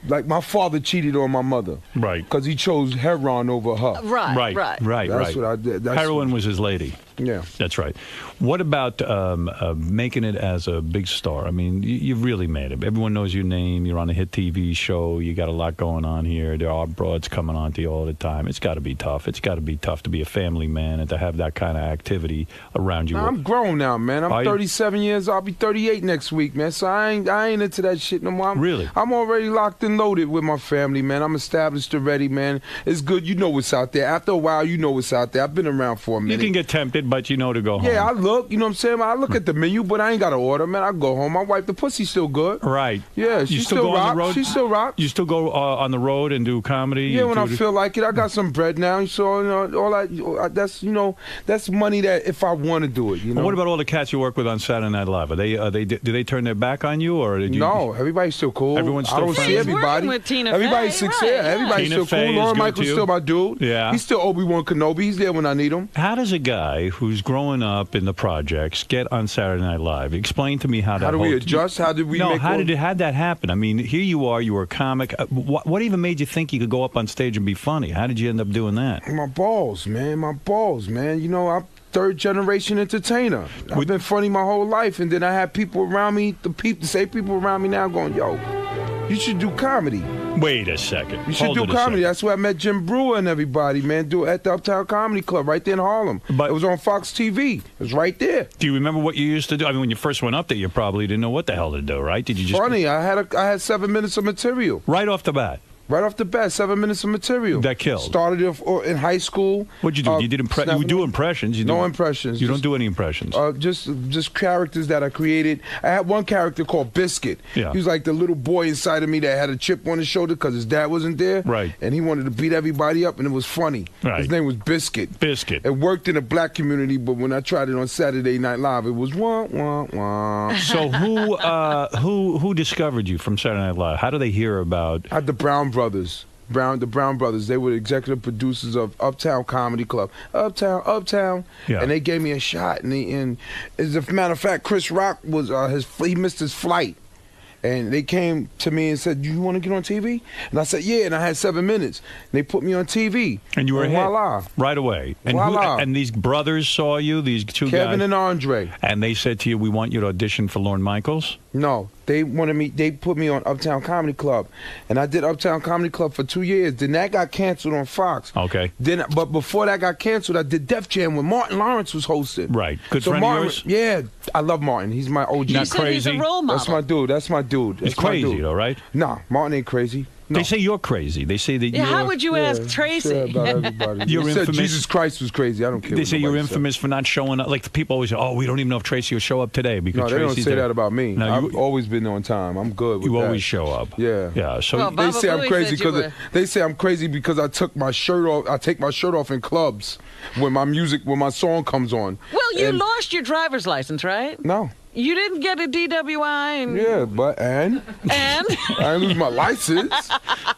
like my father cheated on my mother. Right. Because he chose heroin over her. Right. That's what I did. Heroin was his lady. Yeah. That's right. What about making it as a big star? I mean, you've really made it. Everyone knows your name. You're on a hit TV show. You got a lot going on here. There are broads coming on to you all the time. It's got to be tough. It's got to be tough to be a family man and to have that kind of activity around you. Nah, I'm grown now, man. I'm 37 years. I'll be 38 next week, man. So I ain't into that shit no more. Really? I'm already locked in and loaded with my family, man. I'm established already, man. It's good. You know what's out there. After a while, you know what's out there. I've been around for a minute. You can get tempted, but you know to go home. Yeah, I look. You know what I'm saying? I look at the menu, but I ain't got to order, man. I go home. My wife, the pussy's still good. Right. Yeah, she still rock. On the road? She still rock. You still go on the road and do comedy? Yeah, when I feel like it. I got some bread now, so all that. That's money that if I want to do it. You know. Well, what about all the cats you work with on Saturday Night Live? Do they turn their back on you, or did you? No, everybody's still cool. Everyone's still I don't see everybody. With Tina everybody's Fey, still, right, everybody's Tina still Fey cool. is Lauren good Michael's to you? still my dude. Yeah. He's still Obi-Wan Kenobi. He's there when I need him. How does a guy who's growing up in the projects get on Saturday Night Live? Explain to me how that. How do we adjust? How did we? How'd that happen? I mean, here you are. You were a comic. What even made you think you could go up on stage and be funny? How did you end up doing that? My balls, man. My balls, man. You know, I'm third-generation entertainer. I've been funny my whole life, and then I had people around me, the same people around me now going, yo, you should do comedy. Wait a second. You should do comedy. That's where I met Jim Brewer and everybody, man. Do it at the Uptown Comedy Club right there in Harlem. But it was on Fox TV. It was right there. Do you remember what you used to do? I mean, when you first went up there, you probably didn't know what the hell to do, right? Did you just funny? I had 7 minutes of material right off the bat. Right off the bat, 7 minutes of material. That killed. Started in high school. What'd you do? You do impressions. No impressions. You don't do any impressions. Just characters that I created. I had one character called Biscuit. Yeah. He was like the little boy inside of me that had a chip on his shoulder because his dad wasn't there. Right. And he wanted to beat everybody up, and it was funny. Right. His name was Biscuit. Biscuit. It worked in the black community, but when I tried it on Saturday Night Live, it was wah, wah, wah. So who discovered you from Saturday Night Live? How do they hear about? The Brown Brothers. The Brown Brothers, they were executive producers of Uptown Comedy Club. Uptown. Yeah. And they gave me a shot. And as a matter of fact, Chris Rock was he missed his flight. And they came to me and said, "You want to get on TV?" And I said, "Yeah." And I had 7 minutes. And they put me on TV. And you were hit voila. right away. And voila. And these brothers saw you, these two guys. Kevin and Andre. And they said to you, "We want you to audition for Lorne Michaels." No, they wanted me. They put me on Uptown Comedy Club, and I did Uptown Comedy Club for 2 years. Then that got canceled on Fox. Okay. But before that got canceled, I did Def Jam when Martin Lawrence was hosting. Right. Good so friend Martin, of yours. Yeah, I love Martin. He's my OG. Not crazy. He's a role model. That's my dude. That's my dude. He's crazy, though, right? Nah, Martin ain't crazy. No. They say you're crazy. They say that you're... How would you ask Tracy? Sure about everybody. You're They said infamous. Jesus Christ was crazy. I don't care. They say you're infamous for not showing up. Like, the people always say, "Oh, we don't even know if Tracy will show up today because No, they don't Tracy's say there." that about me. No, I've always been on time. I'm good with You that. always show up. Yeah. Yeah. So Well, They Baba say I'm Booey crazy said you because I took my shirt off. I take my shirt off in clubs when my song comes on. Well, you lost your driver's license, right? No. You didn't get a DWI. Yeah, but and I didn't lose my license.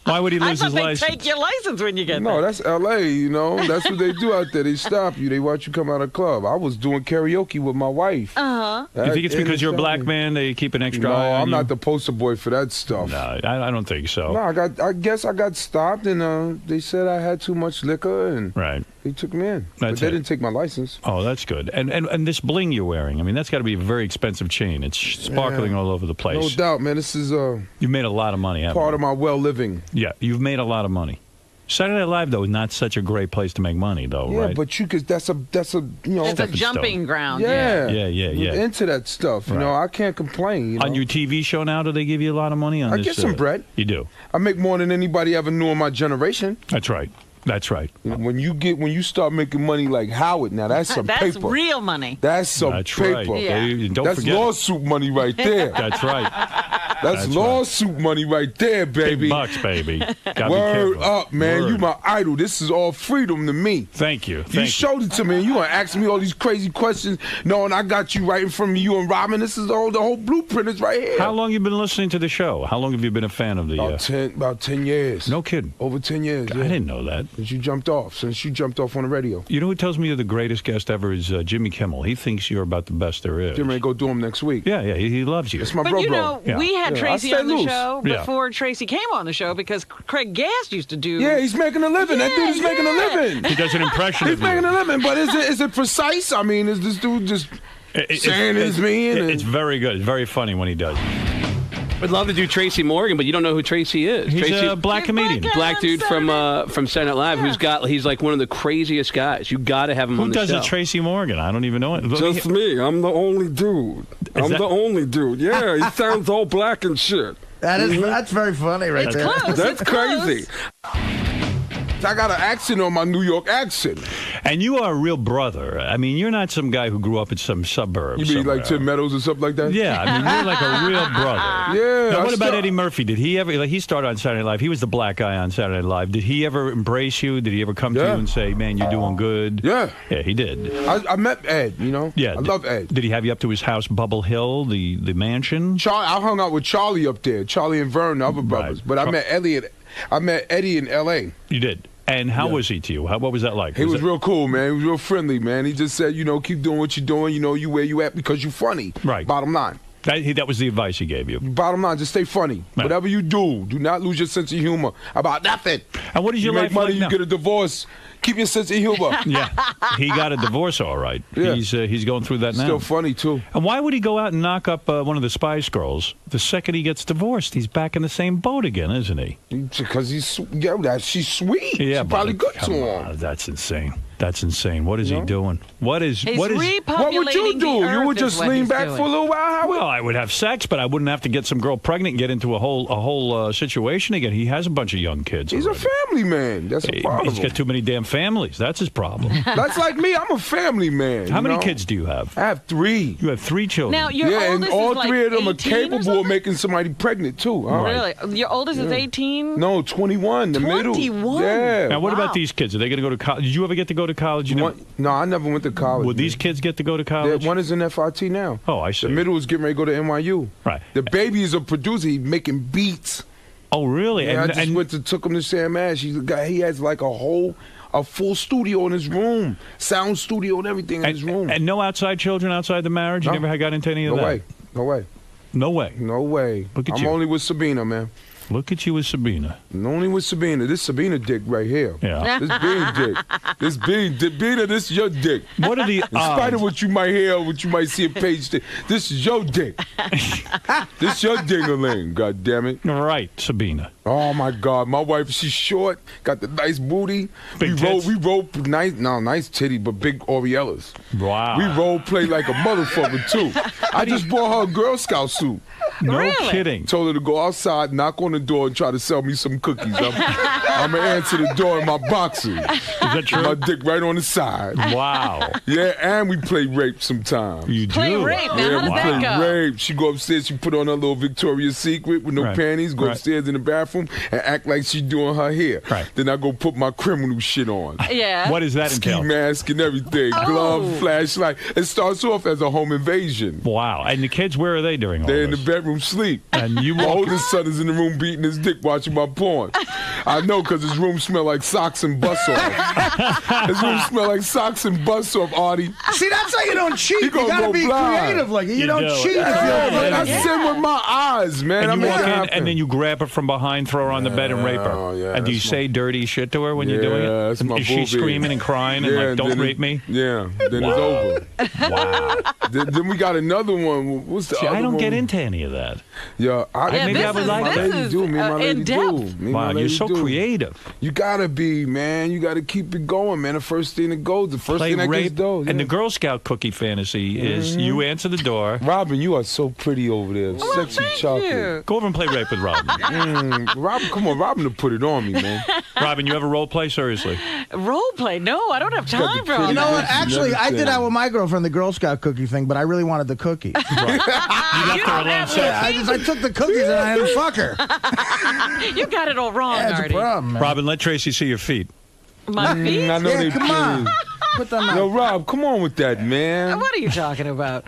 Why would he lose I his thought they license? take your license when you get No, there. that's L.A., you know. That's what they do out there. They stop you. They watch you come out of the club. I was doing karaoke with my wife. Uh-huh. You think it's because you're a black man they keep an extra No, eye on I'm you? not the poster boy for that stuff. No, I don't think so. No, I guess I got stopped, and they said I had too much liquor, and Right. they took me in. That's But they it. didn't take my license. Oh, that's good. And this bling you're wearing, I mean, that's got to be a very expensive chain. It's sparkling all over the place. No doubt, man. This is You've made a lot of money, haven't part you? of my well-living. Yeah, you've made a lot of money. Saturday Night Live, though, is not such a great place to make money, though, Yeah, right? but you could. That's a you know. It's a Stepping jumping stone. ground. Yeah. Yeah. Into that stuff. You know, Right. I can't complain. You know? On your TV show now, do they give you a lot of money? On I this, get some bread. You do? I make more than anybody ever knew in my generation. That's right. That's right. When you start making money like Howard, now that's some That's paper. real money. That's some That's paper. right. Yeah. Don't That's forget. lawsuit money right there. That's right. That's lawsuit money right there, baby. Big bucks, baby. Gotta be Word careful. up, man. Word. You my idol. This is all freedom to me. Thank you. You Thank you. showed it to me, and you gonna ask me all these crazy questions, knowing I got you right in front of you and Robin. This is the whole blueprint is right here. How long you been listening to the show? How long have you been a fan of the? About 10 years. No kidding. Over 10 years. I didn't know that. Since you jumped off on the radio. You know who tells me you're the greatest guest ever is Jimmy Kimmel. He thinks you're about the best there is. Jimmy, go do him next week. Yeah, he loves you. It's my But bro, you know, Yeah. we had Yeah, Tracy I stay on the loose. show Yeah. before Tracy came on the show because Craig Gass used to do. Yeah, he's making a living. That dude is making a living. He does an impression He's of you. making a living, but is it precise? I mean, is this dude just saying it's me? It's very good. It's very funny when he does. Would love to do Tracy Morgan, but you don't know who Tracy is. He's Tracy, a black comedian. Black dude from Saturday Night Live he's like one of the craziest guys. You got to have him Who on the does show. a Tracy Morgan? I don't even know it. Just me. I'm the only dude. I'm the only dude. Yeah, he sounds all black and shit. That's very funny right there. Close. That's It's crazy. I got an accent on my New York accent. And you are a real brother. I mean, you're not some guy who grew up in some suburb. You mean somewhere. like Tim Meadows or something like that? Yeah, I mean, you're like a real brother. Yeah. Now, what about Eddie Murphy? Did he ever, like, he started on Saturday Night Live. He was the black guy on Saturday Night Live. Did he ever embrace you? Did he ever come to you and say, man, you're doing good? Yeah. Yeah, he did. I met Ed, you know? Yeah. I love Ed. Did he have you up to his house, Bubble Hill, the mansion? I hung out with Charlie up there, Charlie and Vern, the other brothers. But I met Eddie in L.A. You did. And how was he to you? What was that like? He was real cool, man. He was real friendly, man. He just said, you know, keep doing what you're doing. You know, you where you at because you're funny. Right. Bottom line. That was the advice he gave you. Bottom line, just stay funny. Right. Whatever you do not lose your sense of humor about nothing. And what is your life make money, like you now? get a divorce. Keep your sense of humor. Yeah, he got a divorce, all right. Yeah. He's going through that now. Still funny too. And why would he go out and knock up one of the Spice Girls the second he gets divorced? He's back in the same boat again, isn't he? Because she's sweet. Yeah, she's probably good to him. That's insane. That's insane. What is he doing? He's what would you do? You would just lean back for a little while, Howard? Well, I would have sex, but I wouldn't have to get some girl pregnant and get into a whole situation again. He has a bunch of young kids. He's already. a family man. That's a problem. He's got too many damn families. That's his problem. That's like me. I'm a family man. How many kids do you have? I have 3. You have 3 children. Now, your and oldest all is like 3 of them are 18 capable of making somebody pregnant too. Really? Your oldest is 18? No, 21. The middle. 21? Yeah. Now, what about these kids? Are they going to go to college? Did you ever get to go to college? No, I never went to college. Would these kids get to go to college? One is in FRT now. Oh, I see. The middle is getting ready to go to NYU. Right. The baby is a producer. He's making beats. Oh, really? Yeah, I just took him to Sam Ash. He's a guy. He has like a full studio in his room, sound studio and everything in his room. And no outside children outside the marriage? No. You never got into any of that? No way. No way? No way. Look at I'm you. only with Sabina, man. Look at you with Sabina. Only with Sabina. This Sabina dick right here. Yeah. This Bean dick. This Sabina, this is your dick. What are the In spite of what you might hear, what you might see on page, this is your dick. This your ding-a-ling, God damn it. Right, Sabina. Oh my God, my wife, she's short, got the nice booty. Big tits? We role nice titty, but big Oriellas. Wow. We role play like a motherfucker too. I just bought her a Girl Scout suit. No kidding. Told her to go outside, knock on the door, and try to sell me some cookies. I'm gonna answer the door in my boxers. Is that true? My dick right on the side. Wow. Yeah, and we play rape sometimes. You do? Play rape? Now, Yeah, how we does play that go? rape. She go upstairs, she put on her little Victoria's Secret with no panties, go upstairs in the bathroom and act like she's doing her hair. Right. Then I go put my criminal shit on. Yeah. What does that Ski entail? mask and everything, glove, flashlight. It starts off as a home invasion. Wow. And the kids, where are they during all They're in this? the bedroom sleep. And you My walk... oldest son is in the room beating his dick watching my porn. I know because his room smell like socks and bus off. His room smell like socks and bus off, Artie. See, that's how you don't cheat. He You gonna gotta go be blind. creative. Like you don't do. cheat. I sin with my eyes, man. And you I walk make it in, happen. and then you grab her from behind, throw her on the bed, and rape her. Yeah, and do you say dirty shit to her when you're doing it? Yeah, that's my Is she boo-bee. screaming and crying and like, don't then rape me? Yeah, then it's over. Wow. Then we got another one. What's the See, other I don't one? get into any of that. Yeah, maybe I would like my that. lady do. Me and my lady in do. depth. Me and Wow, my you're lady so do. creative. You gotta be, man. You gotta keep it going, man. The first thing that goes, the first Play thing that rape. gets done. And the Girl Scout cookie fantasy is you answer the door. Robin, you are so pretty over there. Sexy thank chocolate. you. Go over and play rape with Robin. Robin, come on, Robin to put it on me, man. Robin, you ever role play? Seriously. Role play? No, I don't have got the time for all pretty You know what? lips and Actually, I did everything. that with my girlfriend, the Girl Scout cookie thing, but I really wanted the cookie. You left her alone. I took the cookies and I had to fuck her. You got it all wrong, That's a Artie. problem, man. Robin, let Tracy see your feet. My feet? I know Yeah, they come on. pretty. Put them Yo, out. Rob, come on with that, man. What are you talking about?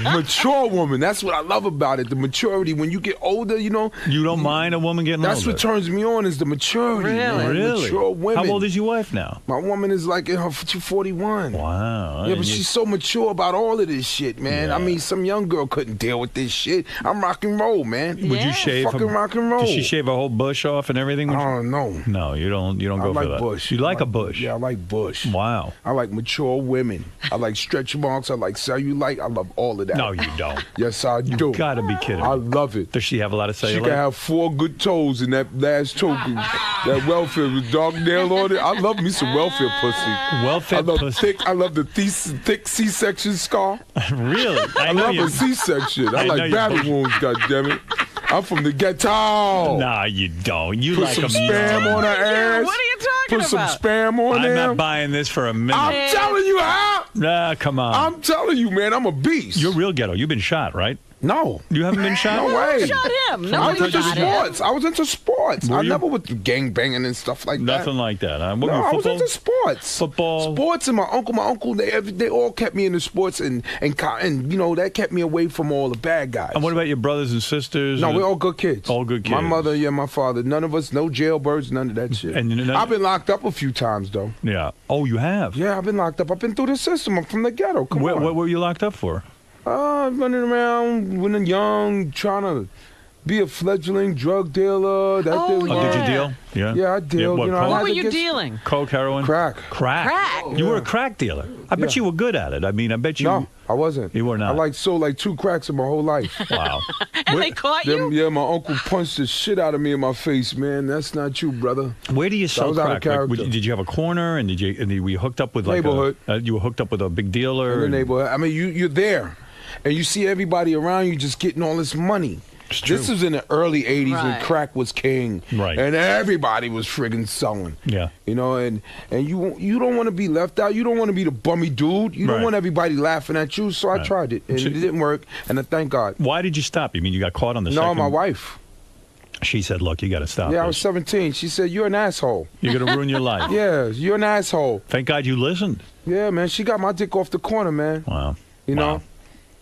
Mature woman. That's what I love about it. The maturity. When you get older, you know. You don't mind a woman getting That's older? what turns me on is the maturity. Really? Man. Really? Mature women. How old is your wife now? My woman is like in her 41. Wow. Yeah, but she's so mature about all of this shit, man. Yeah. I mean, some young girl couldn't deal with this shit. I'm rock and roll, man. Would you shave Fucking rock and roll. Does she shave a whole bush off and everything? Oh, no. No, you don't I go like for that. bush. You like a bush? Yeah, I like bush. Wow. I like mature women. I like stretch marks. I like cellulite. I love all of that. No, you don't. Yes, I do. Gotta be kidding. I love it. Does she have a lot of She cellulite? can have 4 good toes in that last toe. That welfare with dark nail on it. I love me some welfare pussy. Welfare I love pussy. thick. I love the thick C-section scar. Really? I know love you. a C-section. I I know like you- battle wounds. God damn it. I'm from the ghetto. Nah, you don't. You Put like some them spam young. on her ass. What are you talking Put some about? spam on I'm there. not buying this for a minute. I'm telling you how. Nah, come on. I'm telling you, man. I'm a beast. You're real ghetto. You've been shot, right? No. You haven't been shot? No way. Shot him. I was Nobody into shot him. sports. I was into sports. Were I you? never with gang banging and stuff like that. Nothing like that. Huh? What, No, were you, I was football? into sports. Football. Sports and my uncle, they all kept me into sports and you know that kept me away from all the bad guys. And what about your brothers and sisters? No, we're all good kids. All good kids. My mother, my father. None of us, no jailbirds, none of that shit. And I've been locked up a few times though. Yeah. Oh, you have? Yeah, I've been locked up. I've been through the system. I'm from the ghetto. Come on. What were you locked up for? Running around when I'm young, trying to be a fledgling drug dealer. That Oh, did Oh, did you deal? Yeah. Yeah, I dealed. what, you know, I coke? What had were to you get- dealing? Coke, heroin? Crack. Crack. You were a crack dealer. I bet you were good at it. I mean, I bet you. No, I wasn't. You were not. I sold like 2 cracks in my whole life. Wow. And they caught you? Yeah, my uncle punched the shit out of me in my face, man. That's not you, brother. Where do you That sell was out of crack? Like, character. did you have a corner, and were you hooked up with like Neighborhood. you were hooked up with a big dealer? In the and- neighborhood. I mean, you're there, and you see everybody around you just getting all this money. true. This was in the early 80s when Right. crack was king. Right. And everybody was friggin' selling. Yeah. You know, and you don't want to be left out. You don't want to be the bummy dude. You don't Right. want everybody laughing at you. So I Right. tried it, and So- it didn't work. And I thank God. Why did you stop? You mean you got caught on the No, second? my wife. She said, "Look, you got to stop. Yeah, I this. was 17. She said, "You're an asshole." You're gonna ruin your life." Yeah, you're an asshole. Thank God you listened. Yeah, man. She got my dick off the corner, man. Wow. You know?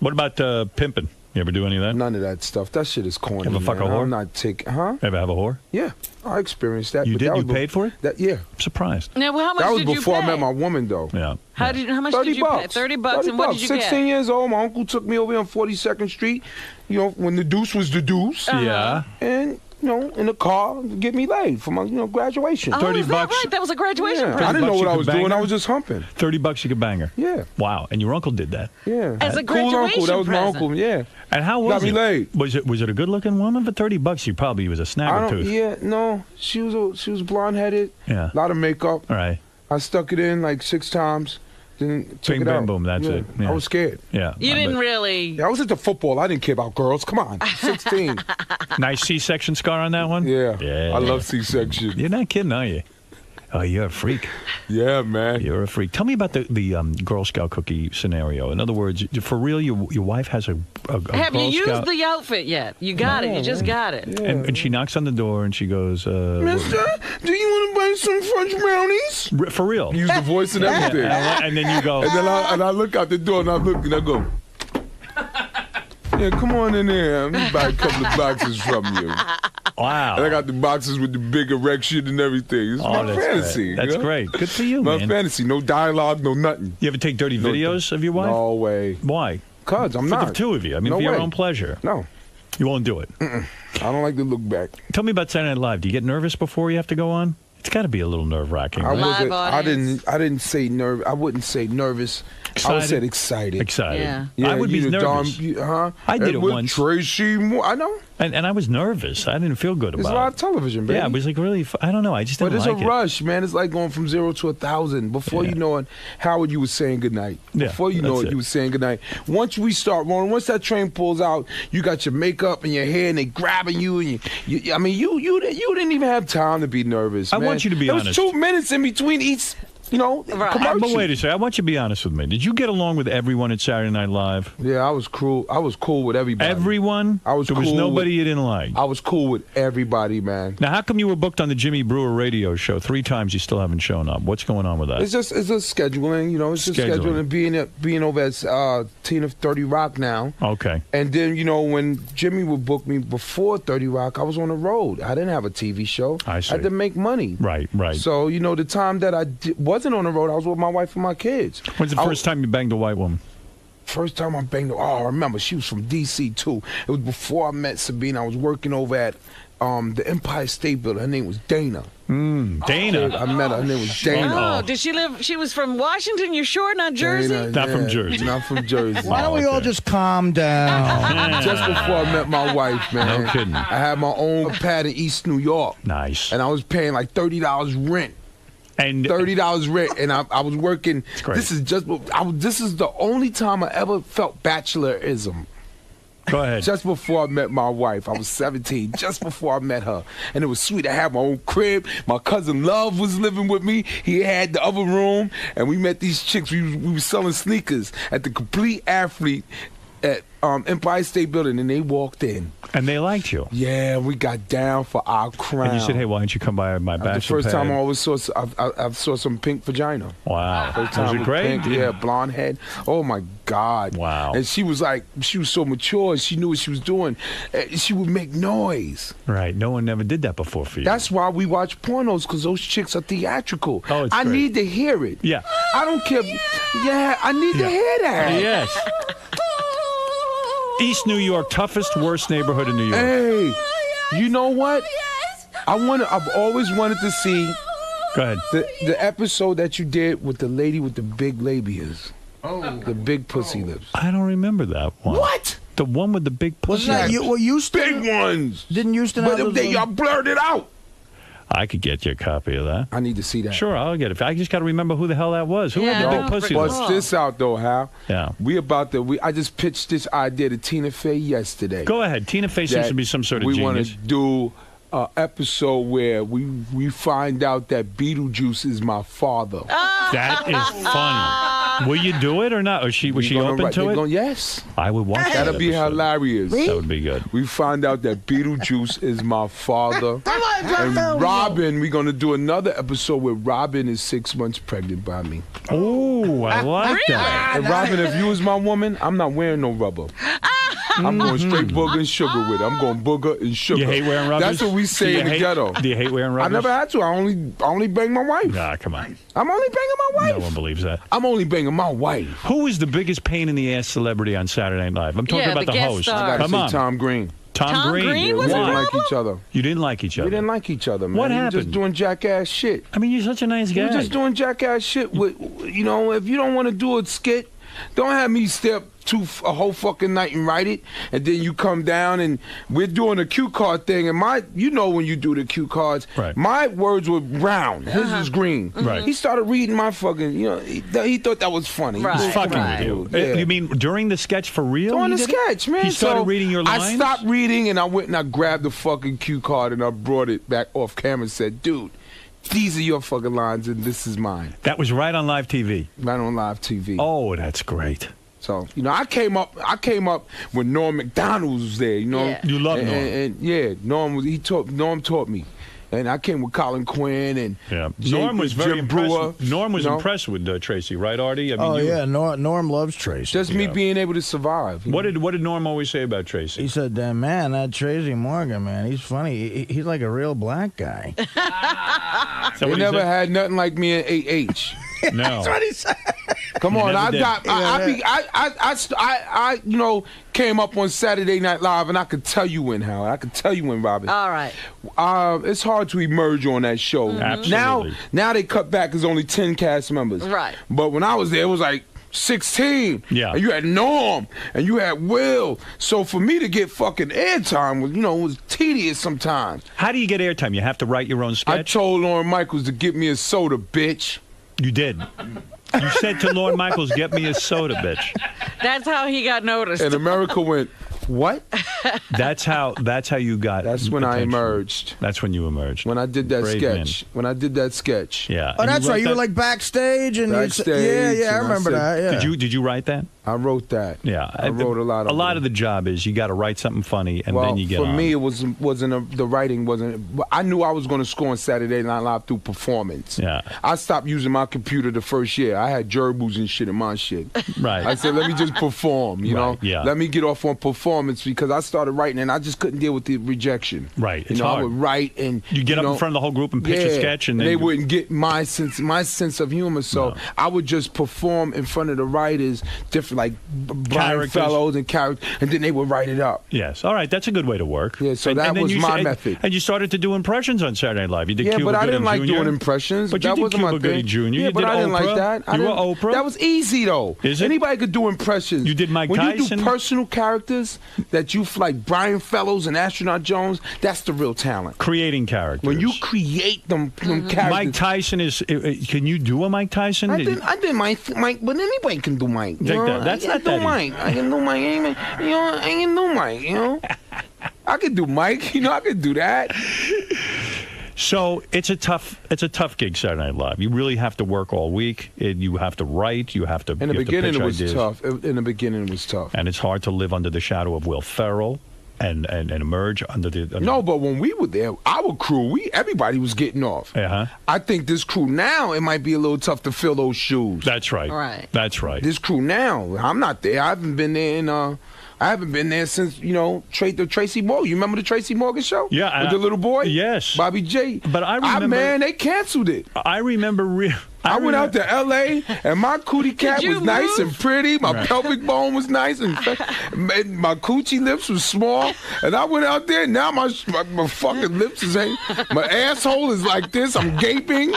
What about pimping? You ever do any of that? None of that stuff. That shit is corny. Ever fuck a man. whore? I'm not taking. Huh? Ever have a whore? Yeah, I experienced that. You but did? That You was paid for it? Yeah. I'm surprised. Now, well, how much That was did you before I pay? met my woman, though. Yeah. How much did you pay? $30, and what did you 16 get? years old. My uncle took me over on 42nd Street. You know, when the deuce was the deuce. Yeah. And you know, in the car, to get me laid for my graduation. Oh, is that right? That was a graduation Yeah, I present. didn't know $30 what you I could was bang doing. her? I was just humping. $30 you could bang her. Yeah. Wow. And your uncle did that. Yeah. As a Cool uncle. graduation That was my present. uncle. Yeah. And how was Got me it? laid. Was it a good looking woman for $30? You probably was a I snagger don't. tooth. Yeah. No. She was blonde headed. Yeah. A lot of makeup. All right. I stuck it in like 6 times. Then took Bing, it bam, out. boom. That's Yeah. it. Yeah. I was scared. Yeah. You I didn't bet. really. Yeah, I was into football. I didn't care about girls. Come on. 16. Nice C-section scar on that one. Yeah. Yeah. I love C-section. You're not kidding, are you? Oh, you're a freak. Yeah, man. You're a freak. Tell me about the Girl Scout cookie scenario. In other words, for real, your wife has a Have Girl you used Scout, the outfit yet? You got it. You just got it. and she knocks on the door and she goes, Mister, do you want to buy some French brownies? for real. Use the voice and everything. And then you go, And then I look out the door and I look and I go, yeah, come on in there. Let me buy a couple of boxes from you. wow. And I got the boxes with the big erection and everything. It's my that's fantasy. Great. That's you know? great. Good for you, My man. fantasy. No dialogue, no nothing. You ever take dirty videos of your wife? No way. Why? Cause I'm For not. the two of you. I mean, No for your way. own pleasure. No. You won't do it. I don't like to look back. Tell me about Saturday Night Live. Do you get nervous before you have to go on? It's got to be a little nerve-wracking. I Right? wasn't. Live I audience. didn't say nerve. I wouldn't say nervous. I would say excited. Excited. Yeah. I would be you the nervous. huh? I did And it with once. Tracy Moore. I know. And I was nervous. I didn't feel good It's about live it. television, baby. Yeah, it was like really, I don't know. I just But didn't it's like a it. rush, man. It's like going from 0 to 1,000. Before Yeah. you know it, Howard, you was saying goodnight. Yeah, Before you know that's it, it. you was saying goodnight. Once we start rolling, once that train pulls out, you got your makeup and your hair, and they grabbing you, and you I mean, you didn't even have time to be nervous. I man. want you to be there honest. was 2 minutes in between each, Right. commercial. But wait a second. I want you to be honest with me. Did you get along with everyone at Saturday Night Live? Yeah, I was cool. I was cool with everybody. Everyone? I was There was cool nobody with- you didn't like. I was cool with everybody, man. Now, how come you were booked on the Jimmy Brewer radio show 3 times? You still haven't shown up. What's going on with that? It's just scheduling, It's just Scheduling. scheduling. Being over at Teen of 30 Rock now. Okay. And then, when Jimmy would book me before 30 Rock, I was on the road. I didn't have a TV show. I see. had to make money. Right. So, the time that I wasn't on the road, I was with my wife and my kids. When's the first time you banged a white woman? First time I banged her, I remember, she was from D.C. too. It was before I met Sabine. I was working over at the Empire State Building. Her name was Dana. Dana. I met her. Her name was Dana. Oh, did she live? She was from Washington. You're sure, not Jersey? Dana, Not from yeah, Jersey. Not from Jersey. Why don't we all just calm down? Just before I met my wife, man. No kidding. I had my own pad in East New York. Nice. And I was paying like $30 rent. And $30 rent, and I was working. great. This is the only time I ever felt bachelorism. Go ahead. Just before I met my wife, I was 17, just before I met her. And it was sweet. I had my own crib. My cousin Love was living with me. He had the other room. And we met these chicks. We were selling sneakers at the Complete Athlete at Empire State Building, and they walked in. And they liked you. Yeah, we got down for our crown. And you said, hey, why don't you come by my bachelor The first pad? time I always saw some pink vagina. Wow. First time Was it great? Pink, yeah, blonde head. Oh, my God. Wow. And she was so mature. She knew what she was doing. She would make noise. Right. No one never did that before for you. That's why we watch pornos, because those chicks are theatrical. Oh, it's I great. need to hear it. Yeah. I don't care. Yeah, I need to hear that. Yes. East New York, toughest, worst neighborhood in New York. Hey, you know what? I've always wanted to see. Go ahead. The episode that you did with the lady with the big labias. Oh. The big pussy lips. I don't remember that one. What? The one with the big pussy. Wasn't that you? Well, Houston. Big ones. Didn't Houston have those? But y'all blurred it out. I could get you a copy of that. I need to see that. Sure, I'll get it. I just got to remember who the hell that was. Who had the big pussy? Bust this out, though, Hal. Yeah. I just pitched this idea to Tina Fey yesterday. Go ahead. Tina Fey seems to be some sort of we genius. We want to do an episode where we find out that Beetlejuice is my father. That is funny. Will you do it or not? Was she open to it? Yes. I would watch that. That'll be hilarious. That would be good. We find out that Beetlejuice is my father. And Robin, we're going to do another episode where Robin is 6 months pregnant by me. Oh, I like that. And Robin, if you was my woman, I'm not wearing no rubber. I'm going straight booger and sugar with it. I'm going booger and sugar. You hate wearing rubbers? That's what we say in the ghetto. Do you hate wearing rubbers? I never had to. I only bang my wife. Nah, come on. I'm only banging my wife. No one believes that. I'm only banging my wife. Who is the biggest pain in the ass celebrity on Saturday Night Live? I'm talking about the host. I gotta Come say on. Tom Green. Tom Green? Yeah, we didn't like each other. You didn't like each other? We didn't like each other, man. What We happened? were just doing jackass shit. I mean, you're such a nice guy. We're just doing jackass shit. With, if you don't want to do a skit, don't have me stay up a whole fucking night and write it, and then you come down and we're doing a cue card thing, and when you do the cue cards, right. My words were brown, his is green. Right. He started reading my fucking, he thought that was funny. He was fucking with you. Yeah. You mean during the sketch for real? During the sketch, man. He started reading your lines? I stopped reading and I went and I grabbed the fucking cue card and I brought it back off camera and said, dude, these are your fucking lines and this is mine. That was right on live TV? Right on live TV. Oh, that's great. So, I came up when Norm Macdonald was there, Yeah. You love Norm. And Norm taught me. And I came with Colin Quinn and Norm was very Jim impressed. Brewer. Norm was impressed with Tracy, right, Artie? I mean, Norm loves Tracy. Just me being able to survive. What did Norm always say about Tracy? He said, man, that Tracy Morgan, man, he's funny. He's like a real black guy. They never had nothing like me in 8H. No. That's what he said. Come on, I came up on Saturday Night Live, and I could tell you when, Howard. I could tell you when, Robin. All right. It's hard to emerge on that show. Absolutely. Now they cut back. There's only 10 cast members. Right. But when I was there, it was like 16. Yeah. And you had Norm, and you had Will. So for me to get fucking airtime was tedious sometimes. How do you get airtime? You have to write your own sketch? I told Lorne Michaels to get me a soda, bitch. You did. You said to Lorne Michaels, get me a soda, bitch. That's how he got noticed. And America went, what? That's how you got. That's when I emerged. That's when you emerged. When I did that Brave sketch. man. When I did that sketch. Yeah. Oh, that's right. You were like backstage and yeah, I remember that. Yeah. Did you write that? I wrote that. Yeah, I wrote a lot of. A lot of the job is you got to write something funny and then you get on. For me, it wasn't the writing wasn't. I knew I was going to score on Saturday Night Live through performance. Yeah. I stopped using my computer the first year. I had gerbils and shit in my shit. Right. I said, let me just perform. You know. Yeah. Let me get off on performance because I started writing and I just couldn't deal with the rejection. Right. It's hard. hard. I would write and you get up in front of the whole group and pitch a sketch and then they wouldn't get my sense of humor. So I would just perform in front of the writers, different like Brian Fellows and characters, and then they would write it up. Yes. All right. That's a good way to work. Yeah. So that was my method. And you started to do impressions on Saturday Night Live. You did Cuba Gooding but I didn't like Jr. doing impressions. But that you did wasn't Cuba my Gooding thing. Jr. Yeah, You but did I didn't Oprah. like that. You were Oprah. That was easy though. Is it? Anybody could do impressions. You did Mike when Tyson. When you do personal characters that you like Brian Fellows and Astronaut Jones, that's the real talent. Creating characters. When you create them characters. Mike Tyson is. Can you do a Mike Tyson? I did Mike, but anybody can do Mike. Take that. That's not that Mike. I can do Mike. I can do Mike. I can do Mike. I can do that. So it's a tough gig, Saturday Night Live. You really have to work all week. You have to write. You have to. In the beginning, it was ideas. tough. In the beginning, it was tough. And it's hard to live under the shadow of Will Ferrell and emerge under the. No, but when we were there, our crew, everybody was getting off. I think this crew now, it might be a little tough to fill those shoes. That's right. Right. That's right. This crew now, I'm not there. I haven't been there I haven't been there since, the Tracy Morgan. You remember the Tracy Morgan show? Yeah. With the little boy? Yes. Bobby J. But I remember. Man, they canceled it. I remember. I went out to L.A. and my cootie cat was nice and pretty. My pelvic bone was nice and my coochie lips was small. And I went out there. Now my fucking lips is hanging. My asshole is like this. I'm gaping.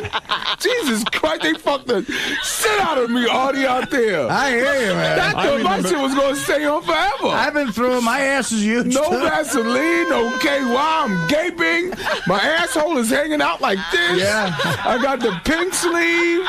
Jesus Christ, they fucked the shit out of me, Artie, out there. I hear you, man. My shit was going to stay on forever. I've been through it. My ass is huge. No Vaseline, no KY. I'm gaping. My asshole is hanging out like this. Yeah. I got the pink sleeve.